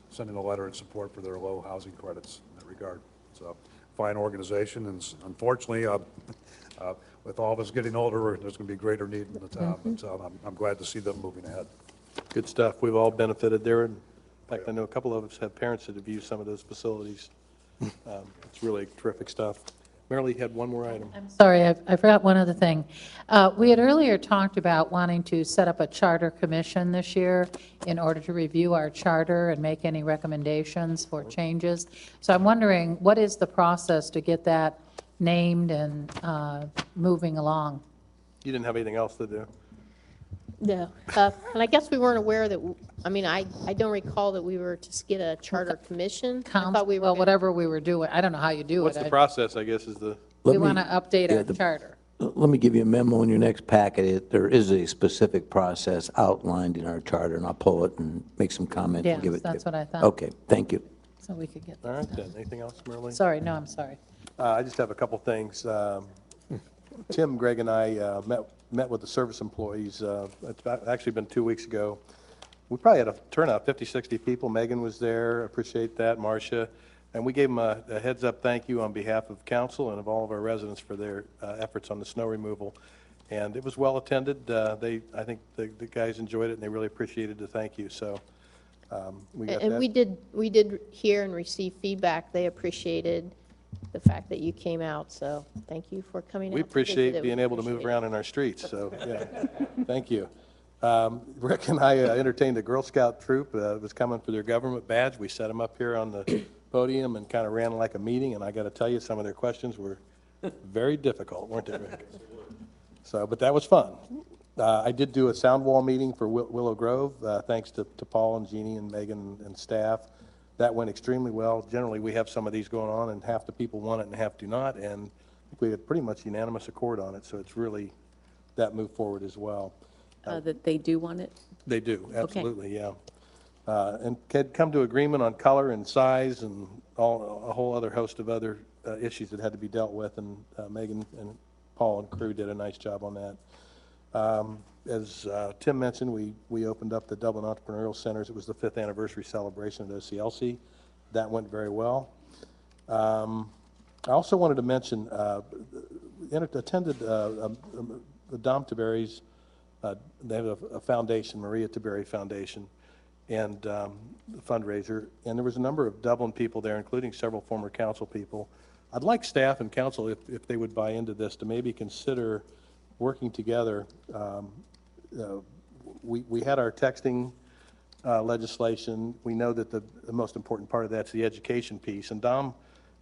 Speaker 8: sending a letter in support for their low housing credits in that regard. It's a fine organization, and unfortunately, with all of us getting older, there's going to be greater need in the town, but I'm glad to see them moving ahead.
Speaker 2: Good stuff. We've all benefited there. In fact, I know a couple of us have parents that have used some of those facilities. It's really terrific stuff. Marilee had one more item.
Speaker 9: I'm sorry, I forgot one other thing. We had earlier talked about wanting to set up a charter commission this year in order to review our charter and make any recommendations for changes. So I'm wondering, what is the process to get that named and moving along?
Speaker 2: You didn't have anything else to do?
Speaker 4: No. And I guess we weren't aware that, I don't recall that we were to get a charter commission. I thought we were
Speaker 9: Well,
Speaker 4: gonna-
Speaker 9: whatever we were doing, I don't know how you do it.
Speaker 2: What's the process, I guess, is the...
Speaker 9: We want to update our charter.
Speaker 6: Let me give you a memo in your next packet. There is a specific process outlined in our charter, and I'll pull it and make some comments and give
Speaker 9: Yes,
Speaker 6: it.
Speaker 9: that's what I thought.
Speaker 6: Okay, thank you.
Speaker 9: So we could get
Speaker 2: All right, then. Anything else, Marilee?
Speaker 9: Sorry, no, I'm sorry.
Speaker 2: I just have a couple things. Tim, Greg, and I met with the service employees. It's actually been 2 weeks ago. We probably had a turnout, 50, 60 people. Megan was there. Appreciate that. Marcia. And we gave them a heads-up thank you on behalf of council and of all of our residents for their efforts on the snow removal. And it was well attended. I think the guys enjoyed it, and they really appreciated the thank you. So we got
Speaker 4: And
Speaker 2: that.
Speaker 4: we did hear and receive feedback. They appreciated the fact that you came out, so thank you for coming out.
Speaker 2: We
Speaker 4: to visit
Speaker 2: appreciate
Speaker 4: it.
Speaker 2: being able to move around in our streets, so, yeah, thank you. Rick and I entertained a Girl Scout troop that was coming for their government badge. We set them up here on the podium and kind of ran like a meeting, and I got to tell you, some of their questions were very difficult, weren't they, Rick? So, but that was fun. I did do a sound wall meeting for Willow Grove, thanks to Paul and Jeannie and Megan and staff. That went extremely well. Generally, we have some of these going on, and half the people want it and half do not, and I think we had pretty much unanimous accord on it, so it's really, that moved forward as well.
Speaker 5: That they do want it?
Speaker 2: They do, absolutely, yeah. And had come to agreement on color and size and a whole other host of other issues that had to be dealt with, and Megan and Paul and crew did a nice job on that. As Tim mentioned, we opened up the Dublin Entrepreneurial Centers. It was the 5th anniversary celebration at OCLC. That went very well. I also wanted to mention, attended the Dom Tiberi's, they have a foundation, Maria Tiberi Foundation, and the fundraiser, and there was a number of Dublin people there, including several former council people. I'd like staff and council, if they would buy into this, to maybe consider working together. We had our texting legislation. We know that the most important part of that's the education piece, and Dom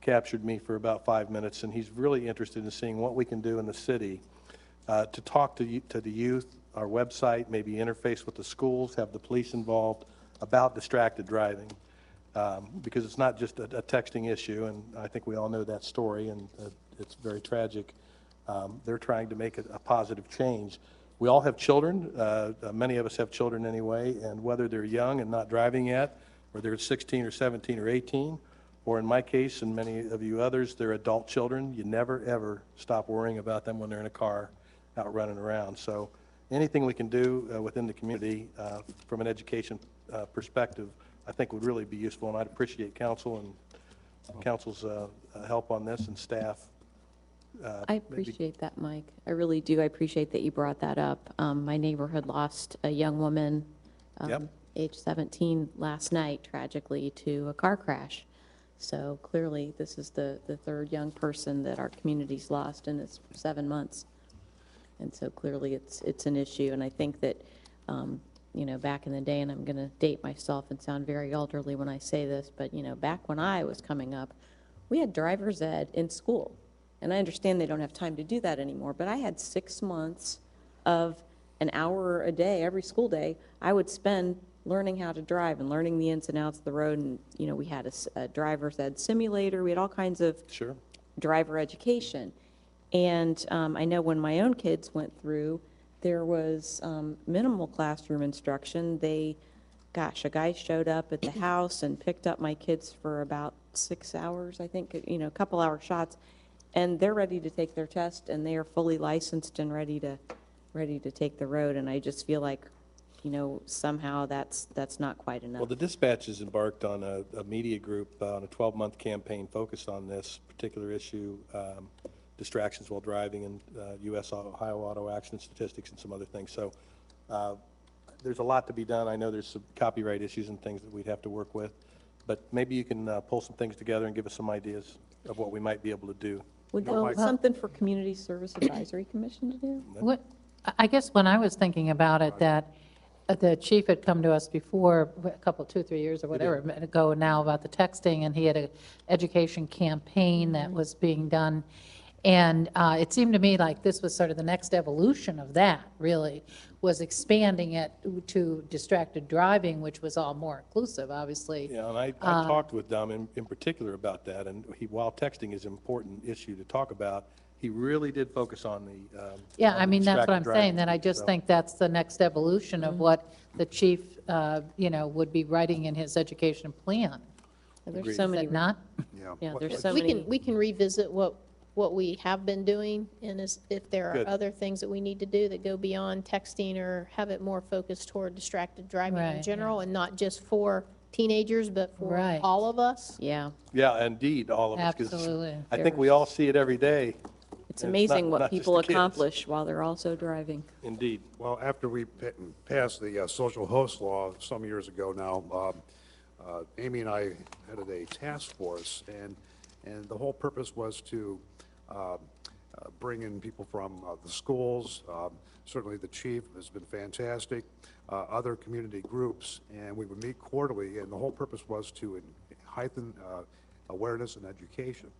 Speaker 2: captured me for about 5 minutes, and he's really interested in seeing what we can do in the city to talk to the youth, our website, maybe interface with the schools, have the police involved about distracted driving, because it's not just a texting issue, and I think we all know that story, and it's very tragic. They're trying to make a positive change. We all have children. Many of us have children anyway, and whether they're young and not driving yet, or they're 16 or 17 or 18, or in my case and many of you others, they're adult children, you never, ever stop worrying about them when they're in a car out running around. So anything we can do within the community from an education perspective, I think would really be useful, and I'd appreciate council and council's help on this, and staff.
Speaker 5: I appreciate that, Mike. I really do. I appreciate that you brought that up. My neighborhood lost a young woman, age 17, last night, tragically, to a car crash. So clearly, this is the third young person that our community's lost in its 7 months. And so clearly, it's an issue. And I think that, you know, back in the day, and I'm going to date myself and sound very elderly when I say this, but, you know, back when I was coming up, we had driver's ed in school. And I understand they don't have time to do that anymore, but I had 6 months of an hour a day, every school day, I would spend learning how to drive and learning the ins and outs of the road. And, you know, we had a driver's ed simulator. We had all kinds of driver education. And I know when my own kids went through, there was minimal classroom instruction. A guy showed up at the house and picked up my kids for about 6 hours, I think, you know, a couple hour shots. And they're ready to take their test, and they are fully licensed and ready to take the road. And I just feel like, you know, somehow that's not quite enough.
Speaker 2: Well, the dispatch has embarked on a media group on a 12-month campaign focused on this particular issue, distractions while driving, and U.S. Ohio auto accident statistics and some other things. So there's a lot to be done. I know there's some copyright issues and things that we'd have to work with, but maybe you can pull some things together and give us some ideas of what we might be able to do.
Speaker 5: Would that be something for Community Service Advisory Commission to do?
Speaker 9: What, I guess when I was thinking about it, that the chief had come to us before, a couple, 2 or 3 years or whatever ago now, about the texting, and he had an education campaign that was being done. And it seemed to me like this was sort of the next evolution of that, really, was expanding it to distracted driving, which was all more inclusive, obviously.
Speaker 2: Yeah, and I talked with Dom in particular about that, and while texting is an important issue to talk about, he really did focus on the
Speaker 9: yeah, I mean, that's what I'm
Speaker 2: distracted
Speaker 9: saying, that I just think that's the next evolution of what the chief, you know, would be writing in his education plan.
Speaker 5: There's so many.
Speaker 9: Not?
Speaker 5: Yeah, there's so many.
Speaker 4: We can revisit what we have been doing, and if there are other things that we need to do that go beyond texting, or have it more focused toward distracted driving in general, and not just for teenagers, but for all of us.
Speaker 5: Yeah.
Speaker 2: Yeah, indeed, all of us. 'Cause
Speaker 9: Absolutely.
Speaker 2: I think we all see it every day.
Speaker 5: It's amazing what people accomplish while they're also driving.
Speaker 2: Indeed.
Speaker 8: Well, after we passed the social host law some years ago now, Amy and I headed a task force, and the whole purpose was to bring in people from the schools. Certainly the chief has been fantastic, other community groups, and we would meet quarterly, and the whole purpose was to heighten awareness and education.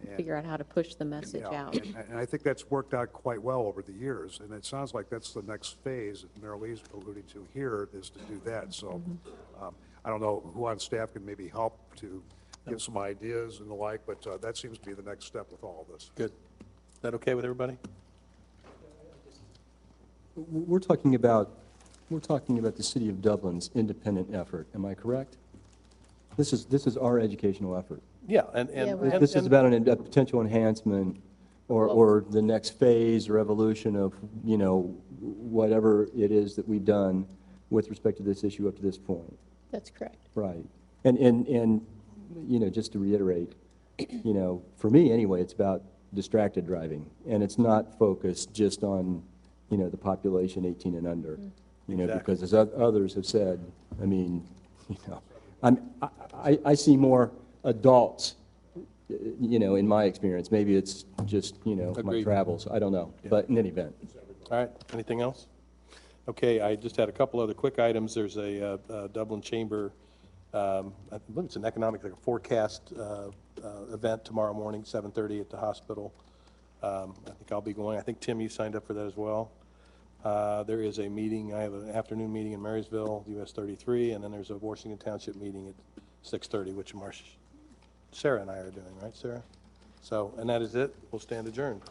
Speaker 8: And
Speaker 5: figure out how to push the message out.
Speaker 8: And I think that's worked out quite well over the years, and it sounds like that's the next phase that Mayor Lee's alluding to here, is to do that. So I don't know who on staff can maybe help to give some ideas and the like, but that seems to be the next step with all of this.
Speaker 2: Good. Is that okay with everybody?
Speaker 14: we're talking about the city of Dublin's independent effort, am I correct? This is our educational effort.
Speaker 2: Yeah,
Speaker 14: This is about a potential enhancement or the next phase or evolution of, you know, whatever it is that we've done with respect to this issue up to this point.
Speaker 4: That's correct.
Speaker 14: Right. And, you know, just to reiterate, you know, for me anyway, it's about distracted driving. And it's not focused just on, you know, the population 18 and under. You know,
Speaker 2: Exactly.
Speaker 14: because as others have said, I mean, you know, I see more adults, you know, in my experience. Maybe it's just, you know, my
Speaker 2: Agreed.
Speaker 14: travels. I don't know. But in any event.
Speaker 2: All right, anything else? Okay, I just had a couple other quick items. There's a Dublin Chamber, I believe it's an economic like a forecast event tomorrow morning, 7:30 at the hospital. I think I'll be going. I think, Tim, you signed up for that as well. There is a meeting, I have an afternoon meeting in Marysville, US 33, and then there's a Washington Township meeting at 6:30, which Sarah and I are doing, right, Sarah? So, and that is it. We'll stand adjourned.